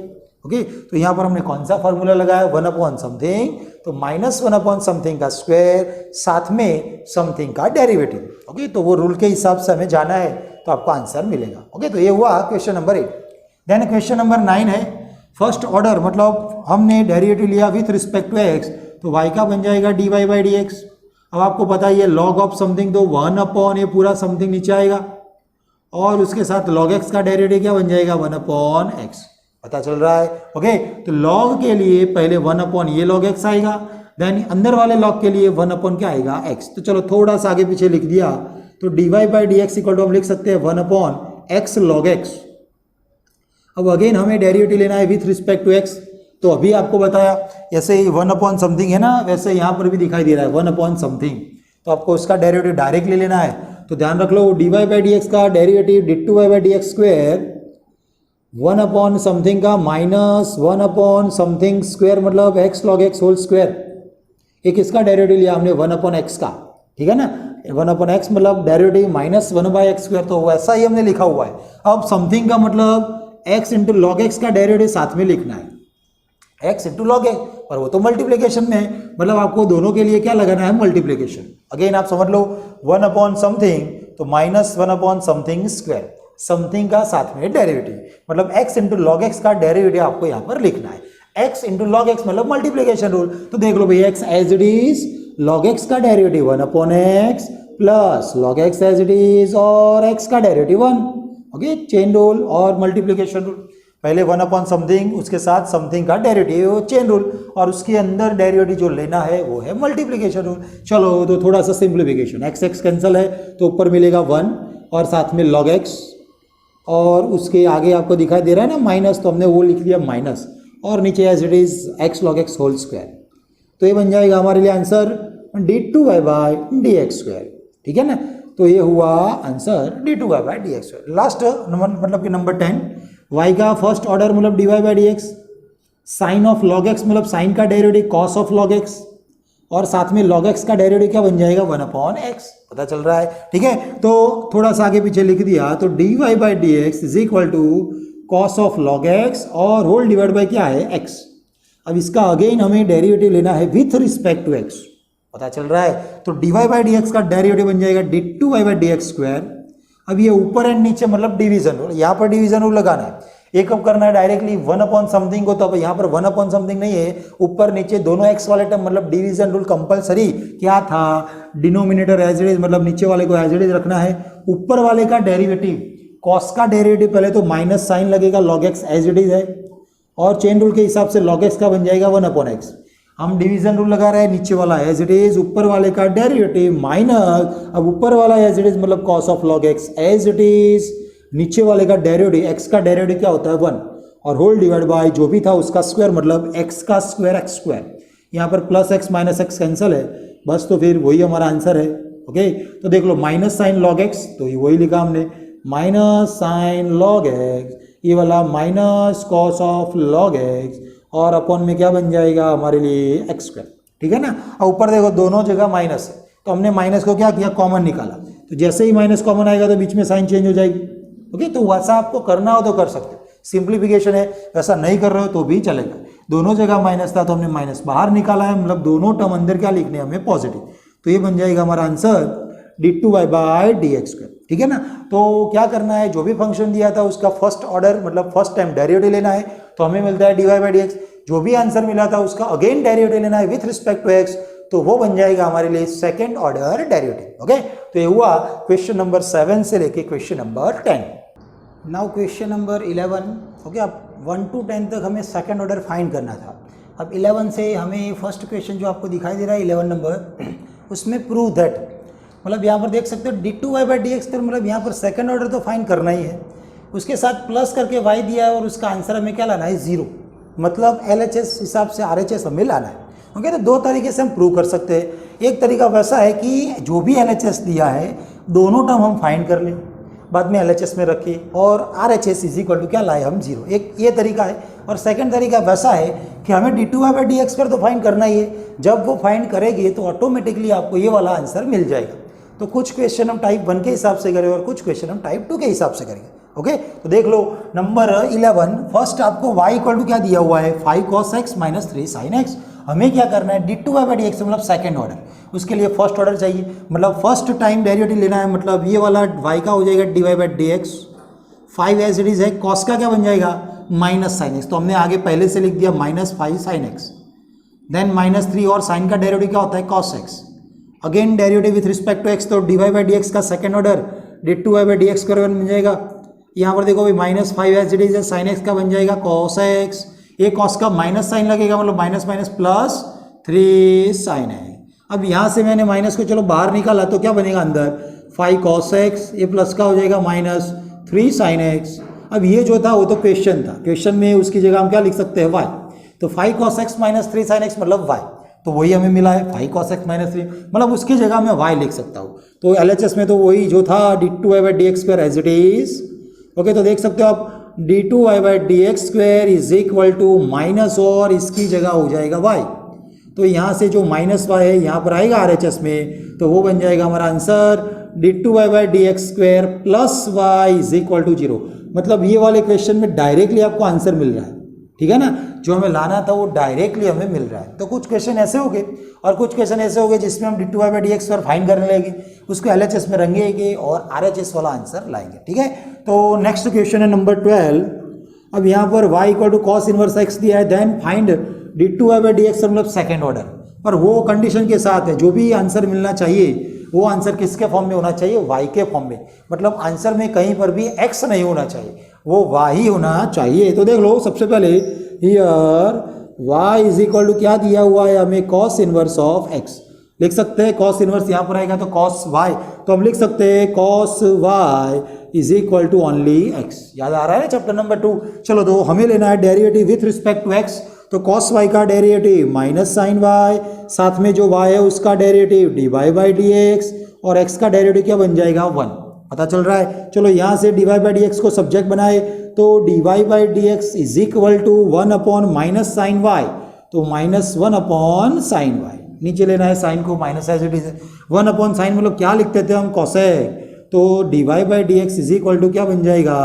ओके, तो यहाँ पर हमने कौन सा फॉर्मूला लगाया, 1 अपॉन समथिंग, तो -1 अपॉन समथिंग का स्क्वायर, साथ में समथिंग का डेरिवेटिव। ओके, तो वो रूल के हिसाब से हमें जाना है तो आपको आंसर मिलेगा। ओके, तो ये हुआ question number 8। Then question number 9 है फर्स्ट ऑर्डर, मतलब हमने डेरिवेटिव लिया विथ रिस्पेक्ट टू एक्स, तो y का बन जाएगा dy/dx। अब आपको पता है ये लॉग ऑफ समथिंग, तो 1 अपॉन ये पूरा समथिंग नीचे आएगा, और उसके साथ log x का डेरिवेटिव क्या बन जाएगा 1 अपॉन एक्स। पता चल रहा है। ओके, तो log के लिए पहले 1 अपॉन ये log x आएगा, देन अंदर वाले log के लिए 1 अपॉन क्या आएगा x। तो चलो थोड़ा सा आगे पीछे लिख दिया, तो dy/dx इक्वल टू हम लिख सकते हैं 1 अपॉन x log x। अब अगेन हमें डेरिवेटिव लेना है विथ रिस्पेक्ट टू x, तो अभी आपको बताया जैसे 1 अपॉन समथिंग है ना, वैसे यहाँ पर भी दिखाई दे रहा है 1 अपॉन समथिंग, तो आपको उसका डेरिवेटिव डायरेक्ट ले लेना है। तो ध्यान रख लो dy/dx का डेरिवेटिव d2y/dx², 1 अपॉन समथिंग का -1 अपॉन समथिंग स्क्वायर, मतलब x log x whole square. एक इसका डेरिवेटिव लिया हमने 1 अपॉन x का, ठीक है ना, 1 अपॉन x मतलब डेरिवेटिव -1/x², तो वैसा ही हमने लिखा हुआ है। अब समथिंग का मतलब x इंटू लॉग एक्स का डेरिवेटिव साथ में लिखना है, x इंटू लॉग एक्स, और वो तो मल्टीप्लीकेशन में है, मतलब आपको दोनों के लिए क्या लगाना है मल्टीप्लीकेशन। अगेन आप समझ लो 1 अपॉन समथिंग तो -1 अपॉन समथिंग स्क्वायर, समथिंग का साथ में डेरिवेटिव, मतलब x इंटू लॉग एक्स का डेरिवेटिव आपको यहाँ पर लिखना है। x इंटू लॉग एक्स मतलब मल्टीप्लीकेशन रूल, तो देख लो भाई x as it is, log X का derivative 1 upon x plus log X as it is, और x का डेरिवेटिव 1। ओके, चेन रूल और मल्टीप्लीकेशन रूल, पहले 1 अपॉन समथिंग, उसके साथ समथिंग का डेरिवेटिव चेन रूल, और उसके अंदर डेरिवेटिव जो लेना है वो है मल्टीप्लीकेशन रूल। चलो तो थोड़ा सा सिंप्लीफिकेशन, x कैंसिल है तो ऊपर मिलेगा 1 और साथ में log x, और उसके आगे आपको दिखाई दे रहा है ना माइनस, तो हमने वो लिख दिया माइनस, और नीचे as it is x log x whole square. तो ये बन जाएगा हमारे लिए आंसर d2y/dx²। ठीक है ना, तो ये हुआ आंसर d2y/dx²। लास्ट नंबर मतलब कि नंबर 10, y का फर्स्ट ऑर्डर मतलब dy/dx, sine of log x मतलब साइन का derivative cos of log x, और साथ में log x का डेरिवेटिव क्या बन जाएगा 1 अपॉन x। पता चल रहा है। ठीक है, तो थोड़ा सा आगे पीछे लिख दिया, तो dy/dx is equal to cos of log x और होल डिवाइड बाय क्या है x। अब इसका अगेन हमें डेरिवेटिव लेना है विथ रिस्पेक्ट टू x। पता चल रहा है, तो dy/dx का डेरिवेटिव बन जाएगा d2y/dx²। अब ये ऊपर एंड नीचे मतलब डिवीजन रूल, यहाँ पर डिवीजन रूल लगाना है। एक कब करना है डायरेक्टली 1 अपॉन समथिंग को, तो अब यहाँ पर 1 अपॉन समथिंग नहीं है, ऊपर नीचे दोनों x वाले टर्म, मतलब डिवीजन रूल कंपलसरी क्या था, डिनोमिनेटर एज इट इज, मतलब नीचे वाले को एज इट इज रखना है, ऊपर वाले का डेरिवेटिव कॉस का डेरिवेटिव पहले तो माइनस साइन लगेगा, log x as it is है, और चेन रूल के हिसाब से log x का बन जाएगा 1 अपॉन x। हम डिवीजन रूल लगा रहे हैं, नीचे वाला एज इट इज, ऊपर वाले का डेरिवेटिव माइनस, अब ऊपर वाला एज इट इज मतलब cos of log x as it is, नीचे वाले का डेरिवेटिव x का डेरिवेटिव क्या होता है 1, और होल डिवाइड बाय जो भी था उसका स्क्वायर, मतलब x का स्क्वायर x²। यहाँ पर plus x minus x cancel है बस, तो फिर वही हमारा आंसर है। ओके, तो देख लो माइनस साइन log x, तो वही लिखा हमने माइनस साइन log x, ये वाला minus cos of log x, और अपॉन में क्या बन जाएगा हमारे लिए x²। ठीक है ना, और ऊपर देखो दोनों जगह माइनस है, तो हमने माइनस को क्या किया कॉमन निकाला, तो जैसे ही माइनस कॉमन आएगा तो बीच में साइन चेंज हो जाएगी। ओके, तो वैसा आपको करना हो तो कर सकते हो, सिंप्लीफिकेशन है, वैसा नहीं कर रहे हो तो भी चलेगा। दोनों जगह माइनस था तो हमने माइनस बाहर निकाला है, मतलब दोनों टर्म अंदर क्या लिखने हमें पॉजिटिव, तो ये बन जाएगा हमारा आंसर d2y/dx²। ठीक है ना, तो क्या करना है, जो भी फंक्शन दिया था उसका फर्स्ट ऑर्डर मतलब फर्स्ट टाइम डेरिवेटिव लेना है, तो हमें मिलता है dy/dx। जो भी आंसर मिला था उसका अगेन डेरिवेटिव लेना है विथ रिस्पेक्ट टू x, तो वो बन जाएगा हमारे लिए सेकेंड ऑर्डर डेरिवेटिव। ओके, तो ये हुआ क्वेश्चन नंबर 7 से लेके question number 10। Now question number 11। Okay, अब 1 to 10 तक हमें सेकेंड ऑर्डर फाइंड करना था। अब 11 से हमें फर्स्ट क्वेश्चन जो आपको दिखाई दे रहा है 11 नंबर, उसमें प्रूव दैट, मतलब यहाँ पर देख सकते हो d2y/dx, तो मतलब यहाँ पर सेकेंड ऑर्डर तो फाइंड करना ही है, उसके साथ प्लस करके y दिया है और उसका आंसर हमें क्या लाना है 0, मतलब LHS हिसाब से RHS हमें लाना है। ओके, तो दो तरीके से हम प्रूव कर सकते हैं। एक तरीका वैसा है कि जो भी LHS दिया है दोनों टर्म हम फाइंड कर लें, बाद में LHS में रखें और RHS इज इक्वल टू क्या लाए हम 0, एक ये तरीका है। और सेकंड तरीका वैसा है कि हमें d2y/dx तो फाइंड करना ही है, जब वो फाइंड करेगी तो ऑटोमेटिकली आपको ये वाला आंसर मिल जाएगा। तो कुछ क्वेश्चन हम टाइप 1 के हिसाब से करें और कुछ क्वेश्चन हम टाइप 2 के हिसाब से करेंगे। ओके, तो देख लो नंबर 11, फर्स्ट आपको y इक्वल टू क्या दिया हुआ है 5 cos x minus 3 sin x। हमें क्या करना है d2y/dx मतलब सेकंड ऑर्डर, उसके लिए फर्स्ट ऑर्डर चाहिए, मतलब फर्स्ट टाइम डेरिवेटिव लेना है, मतलब ये वाला y का हो जाएगा dy/dx, 5 एज इट इज है, cos का क्या बन जाएगा माइनस sin x, तो हमने आगे पहले से लिख दिया minus 5 sin x, then minus 3 और sin का डेरिवेटिव क्या होता है cos x, again derivative with respect to x, तो dy/dx का सेकंड ऑर्डर d2y/dx का बन जाएगा। यहाँ पर देखो भाई माइनस 5 एज इट इज है, sin x का बन जाएगा cos x, ये cos का माइनस साइन लगेगा, मतलब माइनस माइनस प्लस 3 sin है। अब यहाँ से मैंने माइनस को चलो बाहर निकाला तो क्या बनेगा अंदर 5 cos x, ये प्लस का हो जाएगा माइनस 3 sin x। अब ये जो था वो तो क्वेश्चन था, क्वेश्चन में उसकी जगह हम क्या लिख सकते हैं y, तो 5 cos x minus 3 sin x मतलब y, तो वही हमें मिला है 5 cos x माइनस 3, मतलब उसकी जगह मैं y लिख सकता हूँ। तो LHS में तो वही जो था d2y/dx as it is. Okay, तो देख सकते हो आप d2y/dx is equal to minus और इसकी जगह हो जाएगा y, तो यहाँ से जो माइनस y है यहाँ पर आएगा RHS में, तो वो बन जाएगा हमारा answer d2y/dx plus y is equal to 0। मतलब ये वाले क्वेश्चन में डायरेक्टली आपको आंसर मिल रहा है, ठीक है ना, जो हमें लाना था वो डायरेक्टली हमें मिल रहा है। तो कुछ क्वेश्चन ऐसे हो गए और कुछ क्वेश्चन ऐसे हो गए जिसमें हम d2y/dx फाइंड करने लगेंगे, उसको LHS में रंगेंगे और RHS वाला आंसर लाएंगे। ठीक है, तो नेक्स्ट क्वेश्चन है नंबर 12। अब यहाँ पर y equal to cos inverse x दिया है, देन फाइंड d2y/dx मतलब सेकेंड ऑर्डर, पर वो कंडीशन के साथ है जो भी आंसर मिलना चाहिए वो आंसर किसके फॉर्म में होना चाहिए y के फॉर्म में, मतलब आंसर में कहीं पर भी x नहीं होना चाहिए, वो y ही होना चाहिए। तो देख लो सबसे पहले here y is equal to क्या दिया हुआ है हमें कॉस इनवर्स ऑफ x, लिख सकते हैं कॉस इनवर्स यहाँ पर आएगा तो कॉस y, तो हम लिख सकते हैं cos y is equal to only x। याद आ रहा है चैप्टर नंबर 2। चलो तो हमें लेना है derivative with respect to x, तो cos y का डेरिवेटिव माइनस साइन y, साथ में जो y है उसका डेरिवेटिव dy/dx और x का डेरिवेटिव क्या बन जाएगा 1, पता चल रहा है। चलो यहाँ से dy/dx को सब्जेक्ट बनाए तो dy/dx is equal to 1 upon minus sine y, तो माइनस 1 अपॉन साइन y, नीचे लेना है साइन को minus as it is, 1 upon sine मतलब क्या लिखते थे हम कोसेक, तो dy/dx इज इक्वल टू क्या बन जाएगा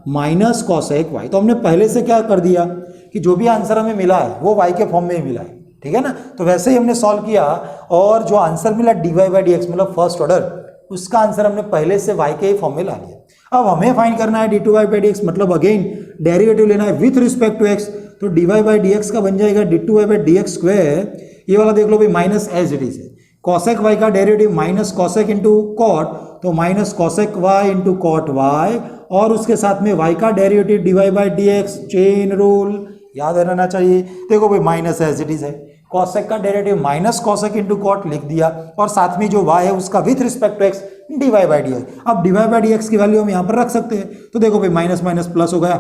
माइनस कोसेक y। तो हमने पहले से क्या कर दिया कि जो भी आंसर हमें मिला है वो y के फॉर्म में ही मिला है, ठीक है ना, तो वैसे ही हमने सॉल्व किया और जो आंसर मिला dy/dx मतलब फर्स्ट ऑर्डर, उसका आंसर हमने पहले से y के ही फॉर्म में ला लिया। अब हमें फाइंड करना है d2y/dx मतलब अगेन डेरिवेटिव लेना है विथ रिस्पेक्ट टू x, तो dy/dx का बन जाएगा d2y/dx स्क्वायर, ये वाला देख लो भाई माइनस एज इट इज है, कॉसेक y का derivative minus cosec into cot, तो minus cosec y into cot y, और उसके साथ में y का डेरिवेटिव dy/dx, चेन रूल याद रहना चाहिए। देखो भाई माइनस एज इट इज है, कॉसेक का derivative minus cosec into cot लिख दिया और साथ में जो y है उसका with respect to x dy/dx। अब dy/dx की वैल्यू हम यहाँ पर रख सकते हैं, तो देखो भाई माइनस माइनस प्लस हो गया,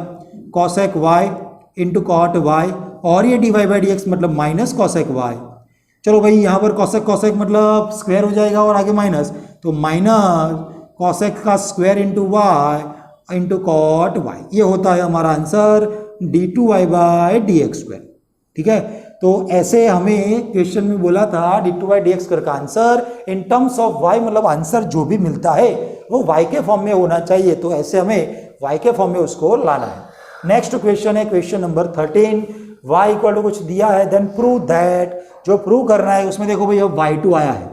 cosec y into cot y और ये dy/dx मतलब माइनस कॉसेक y। चलो भाई यहाँ पर कॉसेक कॉसेक मतलब स्क्वायर हो जाएगा और आगे माइनस, तो माइनस कॉसेक का square into y into cot y, ये होता है हमारा आंसर d2y/dx स्क्वायर। ठीक है, तो ऐसे हमें क्वेश्चन में बोला था d2y/dx स्क्वायर का answer in terms of y, मतलब आंसर जो भी मिलता है वो y के फॉर्म में होना चाहिए, तो ऐसे हमें y के फॉर्म में उसको लाना है। नेक्स्ट क्वेश्चन है question number 13, y equal to कुछ दिया है, देन प्रूव दैट, जो प्रूव करना है उसमें देखो भाई अब y2 आया है,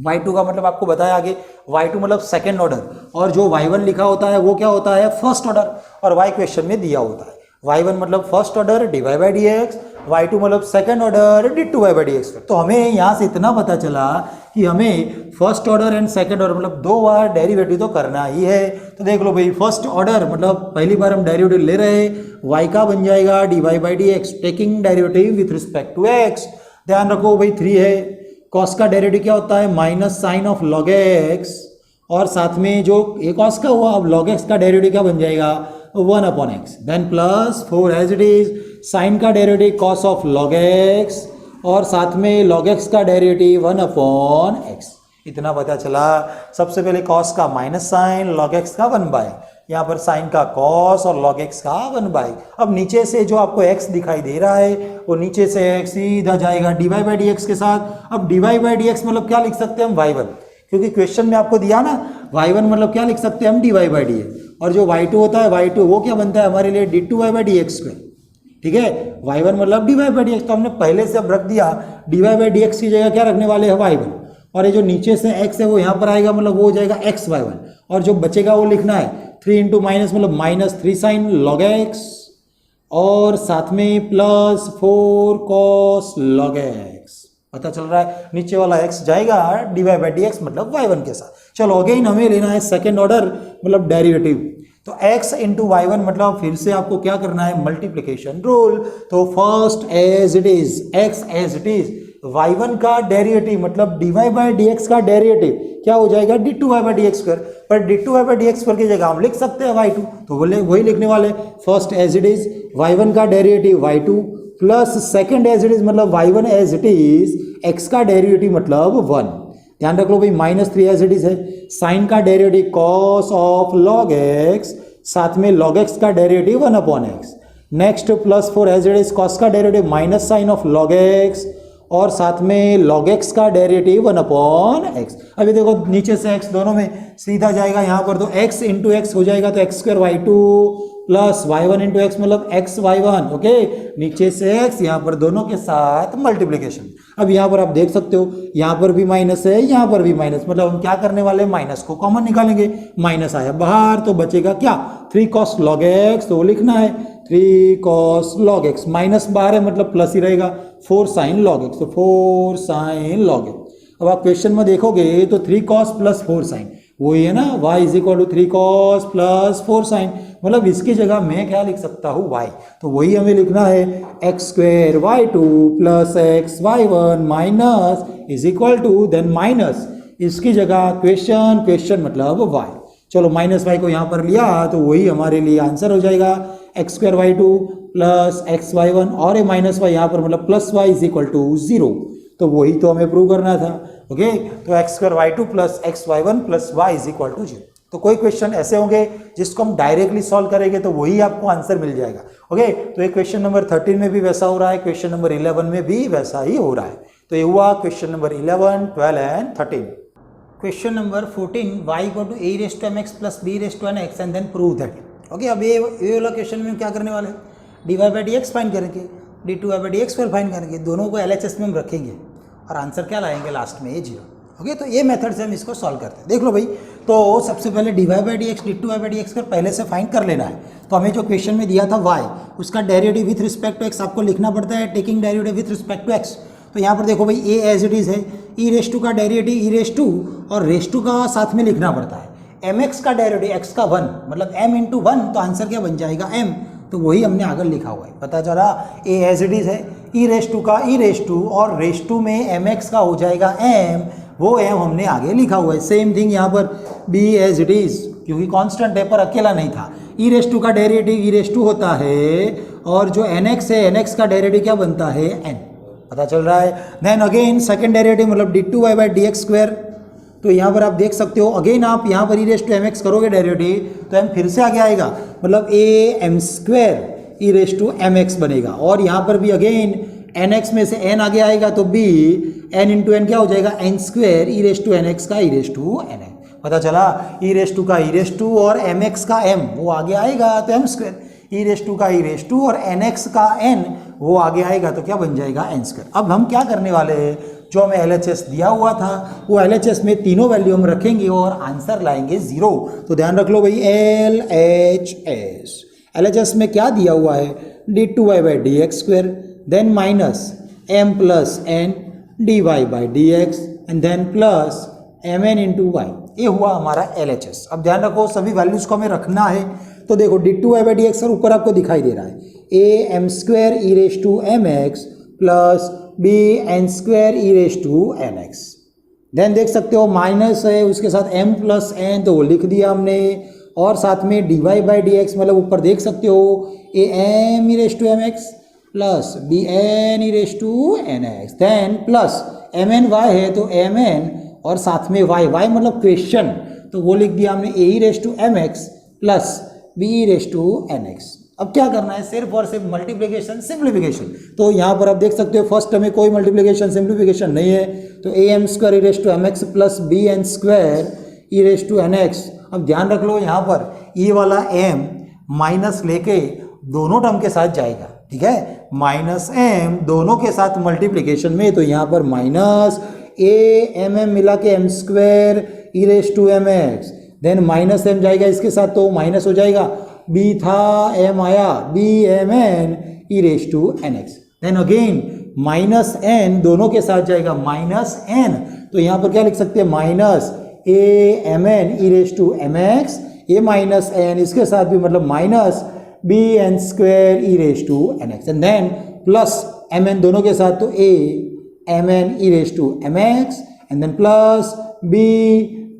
y2 का मतलब आपको बताया आगे, y2 मतलब सेकेंड ऑर्डर, और जो y1 लिखा होता है वो क्या होता है फर्स्ट ऑर्डर, और y क्वेश्चन में दिया होता है y1 मतलब फर्स्ट ऑर्डर dy/dx y2 मतलब सेकंड ऑर्डर d2y/dx। तो हमें यहाँ से इतना पता चला कि हमें first order and second order मतलब 2 बार डेरिवेटिव तो करना ही है। तो देख लो भाई, फर्स्ट ऑर्डर मतलब पहली बार हम डेरिवेटिव ले रहे हैं, y का बन जाएगा dy/dx taking derivative with respect to x। ध्यान रखो भाई 3 है, कॉस का डेरिवेटिव क्या होता है minus sine of log x, और साथ में जो एक कॉस का हुआ, अब log x का डेरिवेटिव क्या बन जाएगा 1/x, then plus 4 as it is sine का derivative cos of log x, और साथ में log x का डेरिवेटिव 1/x। इतना पता चला। सबसे पहले कॉस का माइनस साइन, log x का 1/, यहाँ पर साइन का कॉस और log x का 1/। अब नीचे से जो आपको x दिखाई दे रहा है वो नीचे से x सीधा जाएगा dy/dx के साथ। अब dy/dx मतलब क्या लिख सकते हैं हम y1, क्योंकि क्वेश्चन में आपको दिया ना y1 मतलब क्या लिख सकते हैं हम dy/dx, और जो y2 होता है y2 वो क्या बनता है हमारे लिए d2y/dx²। ठीक है, y1 मतलब dy/dx, तो हमने पहले से अब रख दिया dy/dx की जगह क्या रखने वाले हैं y1, और ये जो नीचे से x है वो यहाँ पर आएगा मतलब वो हो जाएगा xy1, और जो बचेगा वो लिखना है 3 इंटू माइनस मतलब -3 साइन log x, और साथ में प्लस 4 cos log x। पता चल रहा है, नीचे वाला x जाएगा dy/dx मतलब y1 के साथ। चलो अगेन हमें लेना है सेकेंड ऑर्डर मतलब डेरिवेटिव, तो x इंटू y1 मतलब फिर से आपको क्या करना है मल्टीप्लिकेशन रूल। तो first as it is x as it is, y1 का डेरिवेटिव मतलब dy/dx का डेरिवेटिव क्या हो जाएगा d2y/dx², पर d2y/dx² की जगह हम लिख सकते हैं y2, तो बोले वही लिखने वाले। First as it is y1 का derivative y2 plus second as it is मतलब y1 as it is, x का डेरिवेटिव मतलब 1। ध्यान रख लो भाई -3 एज इट इज है, साइन का derivative cos of log x, साथ में log x का derivative 1/x। Next plus 4 as it is, cos का derivative minus sine of log x, और साथ में log x का डेरिवेटिव 1/x। अभी देखो नीचे से x दोनों में सीधा जाएगा, यहाँ पर तो x इंटू एक्स हो जाएगा, तो x² y2 plus y1 into x मतलब xy1। ओके, नीचे से x, यहाँ पर दोनों के साथ मल्टीप्लीकेशन। अब यहाँ पर आप देख सकते हो यहाँ पर भी माइनस है, यहाँ पर भी माइनस, मतलब हम क्या करने वाले हैं माइनस को कॉमन निकालेंगे, माइनस आया बाहर तो बचेगा क्या 3 cos log x, तो लिखना है 3 cos log x, माइनस बाहर है मतलब प्लस ही रहेगा 4 sin log x, तो 4 sin log x। अब आप क्वेश्चन में देखोगे तो 3 cos प्लस 4 sin वही है ना, y is equal to 3 cos plus 4 sin, मतलब इसकी जगह मैं क्या लिख सकता हूँ y, तो वही हमें लिखना है x² y2 plus xy1 minus is equal to then minus इसकी जगह क्वेश्चन मतलब y। चलो माइनस y को यहाँ पर लिया तो वही हमारे लिए आंसर हो जाएगा x² y2 प्लस xy1, और ये माइनस y यहाँ पर मतलब plus y is equal to 0, तो वही तो हमें प्रूव करना था। ओके, तो x² y2 plus xy1 plus y is equal to 0। तो कोई क्वेश्चन ऐसे होंगे जिसको हम डायरेक्टली सॉल्व करेंगे तो वही आपको आंसर मिल जाएगा। ओके, तो ये क्वेश्चन नंबर 13 में भी वैसा हो रहा है, क्वेश्चन नंबर 11 में भी वैसा ही हो रहा है। तो ये हुआ question number 11, 12 and 13। Question number 14, y equal to a raise to mx plus b raise to nx and then prove that. Okay, अब ये वाला क्वेश्चन में क्या करने वाले हैं dy/dx फाइंड करेंगे, d2y/dx फाइंड करेंगे, दोनों को LHS में हम रखेंगे और आंसर क्या लाएंगे लास्ट में 0। ओके, तो ये मेथड से हम इसको सॉल्व करते हैं। देख लो भाई, तो सबसे पहले dy/dx d2y/dx कर पहले से फाइंड कर लेना है। तो हमें जो क्वेश्चन में दिया था y, उसका derivative with respect to x आपको लिखना पड़ता है, taking derivative with respect to x। तो यहाँ पर देखो भाई a एज इट इज है, e रेज़ टू का डेरिवेटिव e रेज़ टू और रेज़ टू का साथ में लिखना पड़ता है, mx का डेरिवेटिव x का 1 मतलब m इंटू 1, तो आंसर क्या बन जाएगा m, तो वही हमने आगे लिखा हुआ है। पता चला a एज इट इज है, e रेज़ टू का e रेज़ टू और रेज़ टू में mx का हो जाएगा m, वो m हमने आगे लिखा हुआ है। सेम थिंग यहाँ पर b एज इट इज, क्योंकि कांस्टेंट है पर अकेला नहीं था, e रेज़ टू का डेरिवेटिव e रेज़ टू होता है, और जो nx है nx का डेरिवेटिव क्या बनता है n। पता चल रहा है। देन अगेन सेकंड डेरिवेटिव मतलब d2y/dx², तो यहाँ पर आप देख सकते हो अगेन आप यहाँ पर e रेज़ टू mx करोगे डेरिवेटिव तो m फिर से आगे आएगा, मतलब a m² e raise to mx बनेगा, और यहाँ पर भी अगेन nx में से n आगे आएगा तो b n इंटू n क्या हो जाएगा n² e raise to nx का e रेज़ टू nx। पता चला, e रेज़ टू का e रेज़ टू और mx का m वो आगे आएगा तो m², e रेज़ टू का e रेज़ टू और nx का n वो आगे आएगा तो क्या बन जाएगा n²। अब हम क्या करने वाले हैं, जो हमें LHS दिया हुआ था वो LHS में तीनों वैल्यू हम रखेंगे और आंसर लाएंगे 0। तो ध्यान रख लो भाई LHS में क्या दिया हुआ है d2y/dx², then minus m plus n d Y by D x and then plus m n into y. ये हुआ हमारा LHS। अब ध्यान रखो सभी वैल्यूज को हमें रखना है। तो देखो d2y बाई डी एक्स ऊपर आपको दिखाई दे रहा है a m square e raise to M x plus b n square e raise to N x. Then देख सकते हो माइनस है उसके साथ m प्लस एन, तो वो लिख दिया हमने, और साथ में dy बाई डी एक्स मतलब ऊपर देख सकते हो a m e raise to M x plus b n e raise to N x, then plus m n y है तो एम एन और साथ में वाई, वाई मतलब क्वेश्चन, तो वो लिख दिया हमने A E raise to M x plus B E raise to N x. अब क्या करना है, सिर्फ और सिर्फ मल्टीप्लिकेशन सिंप्लीफिकेशन। तो यहाँ पर आप देख सकते हो फर्स्ट में कोई मल्टीप्लिकेशन सिंप्लीफिकेशन नहीं है, तो a m square e raise to M x plus b n square e raise to N x. अब ध्यान रख लो यहाँ पर ये वाला m माइनस लेके दोनों टर्म के साथ जाएगा, ठीक है, माइनस m दोनों के साथ मल्टीप्लिकेशन में, तो यहाँ पर माइनस ए एम एम मिला के m square e raise to M x, then minus m जाएगा इसके साथ तो माइनस हो जाएगा, b था m आया b m n e raise to N x, then again minus n दोनों के साथ जाएगा माइनस n, तो यहाँ पर क्या लिख सकते हैं minus a m n e raise to M x, a minus n इसके साथ भी मतलब minus b n square e raise to N x, and then plus m n दोनों के साथ तो a m n e raise to M x and then plus b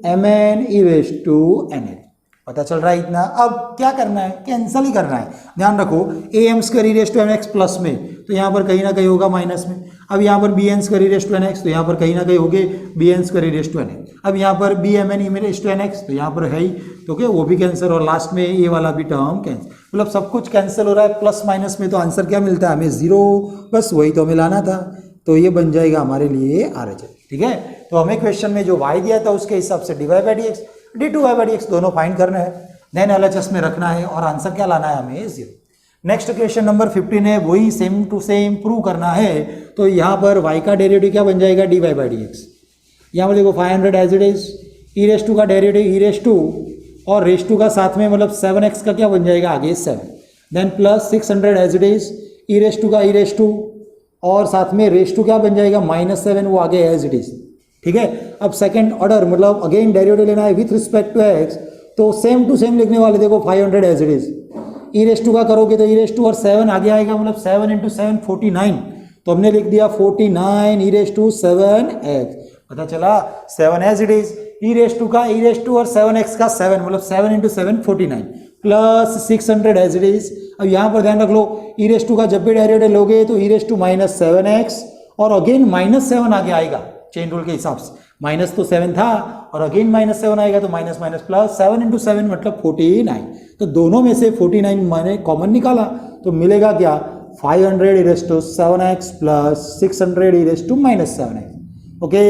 m n e raise to N x. पता चल रहा है इतना। अब क्या करना है, कैंसिल ही करना है। ध्यान रखो a m square e raise to M x plus में, तो यहाँ पर कहीं ना कहीं होगा माइनस में। अब यहाँ पर b n square e raise to N x, तो यहाँ पर कहीं ना कहीं होगे b n square e raise to N x. अब यहाँ पर b m n e raise to N x, तो यहाँ पर है ही, तो क्या वो भी कैंसिल, और लास्ट में ये वाला भी टर्म कैंसिल, मतलब सब कुछ कैंसिल हो रहा है। प्लस माइनस में तो आंसर क्या मिलता है हमें, 0, बस वही तो हमें लाना था, तो ये बन जाएगा हमारे लिए RHS, ठीक है। तो हमें क्वेश्चन में जो y दिया था उसके हिसाब से dy by D x d2y by D x दोनों फाइंड करना है, देन LHS में रखना है, और आंसर क्या लाना है हमें 0। नेक्स्ट क्वेश्चन नंबर 15 है, वही सेम टू सेम प्रूव करना है। तो यहाँ पर y का डेरिवेटिव क्या बन जाएगा, dy बाई डी एक्स। यहाँ पर देखो 500 as it is, e raise to का डेरिवेटिव ई रेस टू, और रेस टू का साथ में मतलब 7x का क्या बन जाएगा आगे 7, then plus 600 as it is, e raise to का ई रेस टू, और साथ में रेस टू क्या बन जाएगा -7, वो आगे एज इट इज, ठीक है। अब सेकंड ऑर्डर मतलब अगेन डेरिवेटिव लेना है विथ रिस्पेक्ट टू x, तो सेम टू सेम लिखने वाले, देखो 500 as it is, e raise to का करोगे तो ई रेस टू और 7 आगे आएगा, मतलब 7 इंटू 7 49, तो हमने लिख दिया 49 ई रेस टू 7x। पता चला 7 as it is, e raise to का ई रेस टू और 7x का 7, मतलब 7 into 7 49 plus 600 as it is. अब यहाँ पर ध्यान रख लो ई रेस टू का जब भी डेरिवेटिव लोगे तो ई रेस टू -7x, और अगेन -7 आगे आएगा चेन रूल के हिसाब से, माइनस तो 7 था और अगेन -7 आएगा, तो माइनस माइनस प्लस 7 इंटू 7 मतलब 49, तो दोनों में से 49 मैंने कॉमन निकाला, तो मिलेगा क्या 500 ई रेस टू 7x प्लस 600 E raise to -7x। Okay,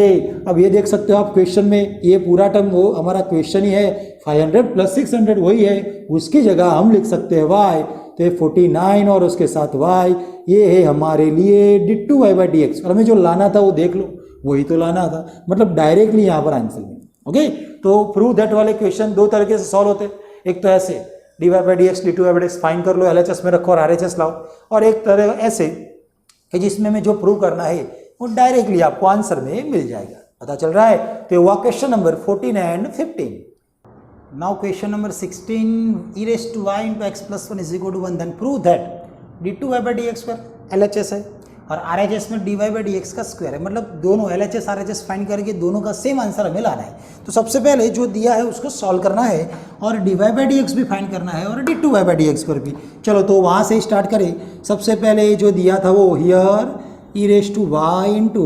अब ये देख सकते हो आप क्वेश्चन में, ये पूरा टर्म वो हमारा क्वेश्चन ही है, 500 प्लस 600 वही है, उसकी जगह हम लिख सकते हैं y, तो ये 49 और उसके साथ y, ये है हमारे लिए d2y बाई डी एक्स। और हमें जो लाना था वो देख लो, वही तो लाना था, मतलब डायरेक्टली यहाँ पर आंसर में। ओके, तो प्रूव दैट वाले क्वेश्चन दो तरीके से सॉल्व होते हैं, एक तो ऐसे dy by D x d2y by D x find कर लो, LHS में रखो और RHS लाओ, और एक तरह ऐसे कि जिसमें हमें जो प्रूव करना है वो डायरेक्टली आपको आंसर में मिल जाएगा। पता चल रहा है। तो हुआ question number 14 and 15। Now question number 16, e raise to Y into x plus 1 is equal to 1, then prove that d2y by D x पर LHS है और RHS में dy बाई डी एक्स का स्क्वायर है, मतलब दोनों LHS RHS फाइंड करके दोनों का सेम आंसर हमें लाना है। तो सबसे पहले जो दिया है उसको सॉल्व करना है, और dy बाई डी एक्स भी फाइंड करना है और d2y बाई डी एक्स पर भी। चलो तो वहाँ से स्टार्ट करें। सबसे पहले जो दिया था वो here e raise to Y into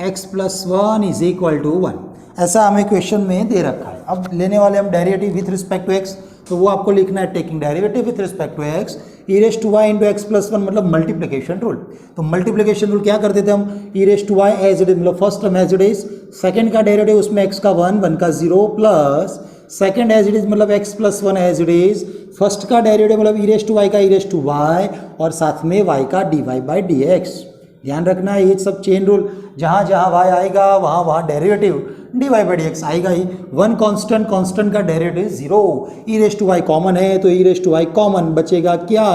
x plus 1 is equal to 1, ऐसा हमें क्वेश्चन में दे रखा है। अब लेने वाले हम derivative with respect to x, तो वो आपको लिखना है taking derivative with respect to X, E raise to Y into x plus 1 मतलब मल्टीप्लिकेशन रूल। तो मल्टीप्लिकेशन रूल क्या करते थे हम, E raise to Y as it is मतलब first term as it is, second का डेरिवेटिव उसमें X का 1, 1 का 0 plus second as it is मतलब X plus 1 as it is, first का डेरिवेटिव मतलब ई रेस टू वाई का ई रेस टू वाई, और साथ में वाई का dy बाई डी एक्स। ध्यान रखना है ये सब चेन रूल, जहाँ जहाँ y आएगा वहाँ वहाँ derivative d Y by D x आएगा ही। वन कांस्टेंट, कांस्टेंट का derivative zero, e raise to y common है तो e raise to y common बचेगा क्या,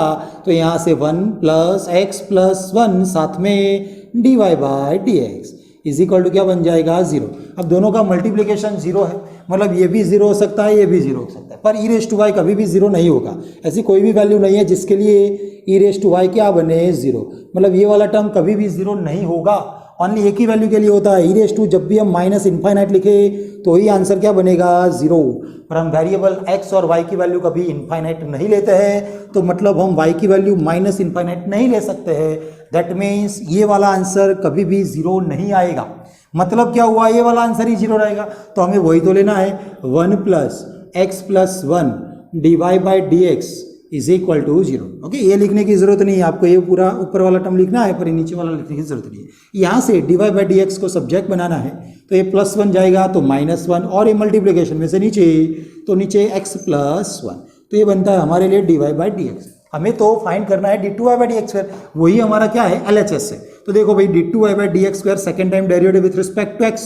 तो यहाँ से one plus x plus one साथ में D Y by D x is equal to क्या बन जाएगा, जीरो। अब दोनों का मल्टीप्लिकेशन जीरो है, मतलब ये भी जीरो हो सकता है, ये भी जीरो हो सकता है, पर ई रेस टू वाई कभी भी जीरो नहीं होगा। ऐसी कोई भी वैल्यू नहीं है जिसके लिए ई रेस टू वाई क्या बने, जीरो। मतलब ये वाला टर्म कभी भी जीरो नहीं होगा, ओनली एक ही वैल्यू के लिए होता है। ई रेस टू जब भी हम माइनस इन्फाइनाइट लिखे तो ही आंसर क्या बनेगा, जीरो। पर हम वेरिएबल एक्स और वाई की वैल्यू कभी इन्फाइनाइट नहीं लेते हैं, तो मतलब हम वाई की वैल्यू माइनस इन्फाइनाइट नहीं ले सकते हैं। दैट मीन्स ये वाला आंसर कभी भी जीरो नहीं आएगा। मतलब क्या हुआ, ये वाला आंसर ही जीरो रहेगा, तो हमें वही तो लेना है, one plus x plus one d Y by D x is equal to zero. Okay, ये लिखने की जरूरत नहीं है आपको, ये पूरा ऊपर वाला टर्म लिखना है, पर नीचे वाला लिखने की जरूरत नहीं है। यहाँ से d Y by D x को सब्जेक्ट बनाना है, तो ये प्लस वन जाएगा तो माइनस वन, और ये मल्टीप्लिकेशन में से नीचे, तो नीचे एक्स प्लस वन, तो ये बनता है हमारे लिए d Y by D x. हमें तो फाइंड करना है d two Y by D x square, वही हमारा क्या है, एल एच एस है। तो देखो भाई, d two Y by D x square second time derivative with respect to x,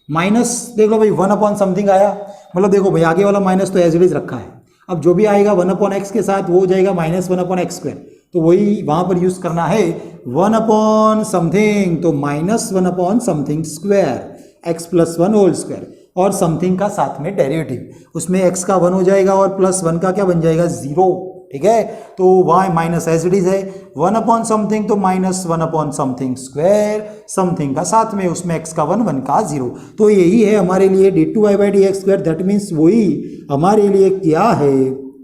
minus देख लो भाई वन अपॉन समथिंग आया, मतलब देखो भाई आगे वाला माइनस तो एज इट इज रखा है, अब जो भी आएगा वन अपॉन एक्स के साथ वो हो जाएगा minus one upon x square, तो वही वहां पर यूज करना है, वन अपॉन समथिंग तो minus one upon something square x plus one whole square, और समथिंग का साथ में डेरिवेटिव, उसमें एक्स का वन हो जाएगा और प्लस वन का क्या बन जाएगा, जीरो। ठीक है, तो वहाँ माइनस एज इट इज है, वन अपॉन समथिंग तो minus one upon something square, something का साथ में, उसमें एक्स का वन, वन का जीरो, तो यही है हमारे लिए d two Y by D x square. That means वही हमारे लिए क्या है,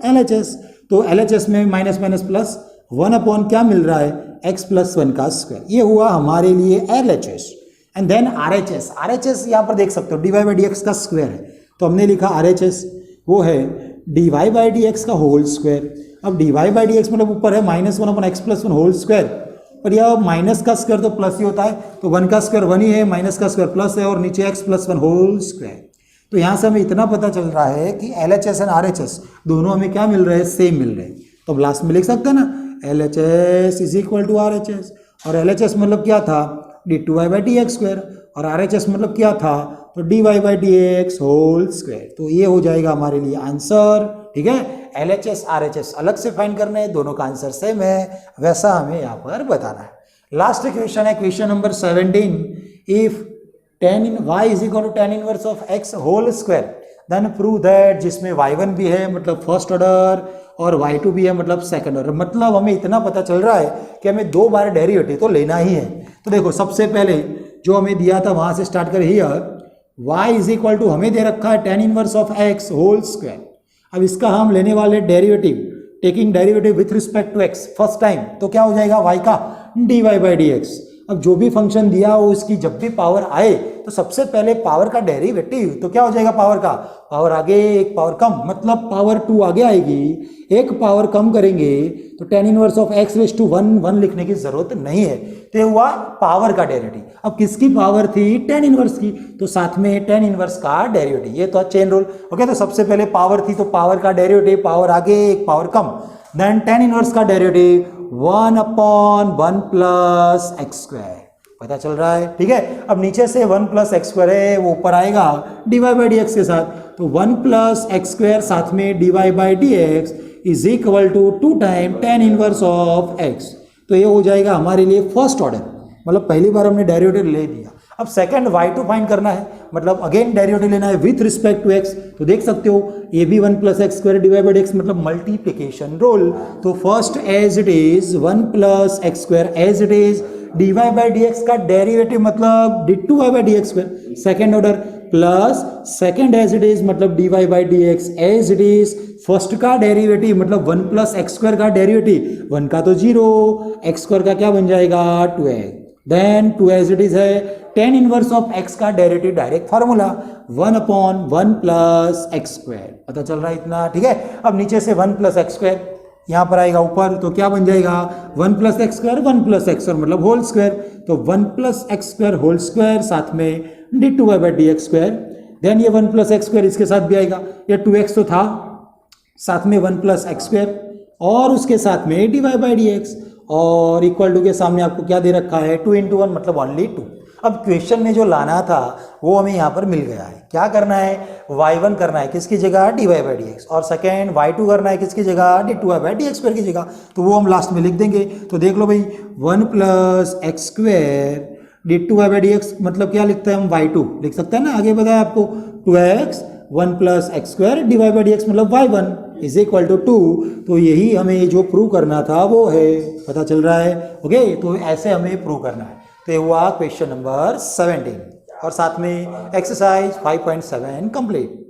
एल एच एस। तो एल एच एस में minus minus plus one upon क्या मिल रहा है, एक्स प्लस वन का स्क्वायर, ये हुआ हमारे लिए L H S. And then R H S, R H S यहाँ पर देख सकते हो d Y by D x का स्क्वायर है, तो हमने लिखा आर एच एस वो है d Y by D x का होल स्क्वायर। अब d Y by D x मतलब ऊपर है minus one upon x plus one whole square, पर यह माइनस का स्क्वायर तो प्लस ही होता है, तो वन का स्क्वायर वन ही है, माइनस का स्क्वायर प्लस है, और नीचे x plus one whole square. तो यहाँ से हमें इतना पता चल रहा है कि L H S and are H S दोनों हमें क्या मिल रहे हैं, सेम मिल रहे हैं। तो अब लास्ट में लिख सकते हैं ना, L H S is equal to R H S, और एल एच एस मतलब क्या था, d two Y by D x square, और आर एच एस मतलब क्या था, तो d Y by D x whole square. तो ये हो जाएगा हमारे लिए आंसर। ठीक है, L H S R H S अलग से फाइंड करना है, दोनों का आंसर सेम है, वैसा हमें यहाँ पर बताना है। लास्ट क्वेश्चन है question number 17, if tan in y is equal to tan inverse of x whole square then prove that, जिसमें y1 भी है मतलब फर्स्ट ऑर्डर और y2 भी है मतलब सेकंड ऑर्डर। मतलब हमें इतना पता चल रहा है कि हमें दो बार डेरिवेटिव तो लेना ही है। तो देखो सबसे पहले जो हमें दिया था वहां से स्टार्ट कर, here y is equal to हमें दे रखा है tan inverse of x whole square. अब इसका हम लेने वाले derivative, taking derivative with respect to x first time, तो क्या हो जाएगा y का D Y by D X. अब जो भी फंक्शन दिया हो उसकी जब भी पावर आए तो सबसे पहले पावर का डेरिवेटिव, तो क्या हो जाएगा पावर का, पावर आगे एक पावर कम, मतलब पावर 2 आगे आएगी, एक पावर कम करेंगे तो tan inverse of x raise to 1 लिखने की जरूरत नहीं है, तो ये हुआ पावर का डेरिवेटिव। अब किसकी पावर थी, tan इनवर्स की, तो साथ में tan इनवर्स का डेरिवेटिव, ये तो चेन रूल। ओके, तो सबसे पहले पावर थी तो पावर का डेरिवेटिव, पावर आगे एक पावर कम, देन tan इनवर्स का derivative 1 upon 1 plus x square, पता चल रहा है। ठीक है, अब नीचे से 1 प्लस एक्स स्क्वायर है वो ऊपर आएगा D Y by D X के साथ, तो 1 प्लस एक्स स्क्वायर साथ में D Y by D x is equal to 2 time tan inverse of X. तो ये हो जाएगा हमारे लिए फर्स्ट ऑर्डर, मतलब पहली बार हमने डेरिवेटिव ले लिया। अब सेकंड y2 फाइंड करना है, मतलब अगेन डेरिवेटिव लेना है विथ रिस्पेक्ट टू x। तो देख सकते हो ये भी 1 plus x square divide by x मतलब मल्टीप्लिकेशन रूल। तो first as it is 1 plus x square as it is, D Y by D x का डेरिवेटिव मतलब D two Y by D x square second order, plus second as it is मतलब D Y by D X as it is, first का derivative मतलब 1 plus x square का derivative, 1 का तो 0, x square का क्या बन जाएगा 2x, then 2 as it is है tan इनवर्स ऑफ x का derivative direct formula 1 upon 1 plus x square, पता चल रहा है इतना। ठीक है, अब नीचे से 1 प्लस एक्स स्क्वायर यहाँ पर आएगा ऊपर, तो क्या बन जाएगा 1 plus x square 1 plus x square मतलब होल स्क्वायर, तो 1 plus x square whole square साथ में D two Y by D x square, then ये 1 प्लस एक्स स्क्वायर इसके साथ भी आएगा, ये 2x तो था, साथ में 1 प्लस एक्स स्क्वायर और उसके साथ में D Y by D X, और इक्वल टू के सामने आपको क्या दे रखा है 2 into 1 मतलब ओनली 2। अब क्वेश्चन में जो लाना था वो हमें यहाँ पर मिल गया है। क्या करना है, y1 करना है किसकी जगह, dy बाई डी एक्स, और सेकेंड y2 करना है किसकी जगह, d2y by D x square की जगह। तो वो हम लास्ट में लिख देंगे। तो देख लो भाई 1 plus x square d2y by D x मतलब क्या लिखते हैं हम, y2 लिख सकते हैं ना, आगे बताया आपको 2x 1 plus x square dy by D x मतलब y1 इज इक्वल टू 2। तो यही हमें जो प्रूव करना था वो है, पता चल रहा है। ओके, तो ऐसे हमें प्रूव करना है। तो ये हुआ क्वेश्चन नंबर 17 और साथ में एक्सरसाइज 5.7 कंप्लीट।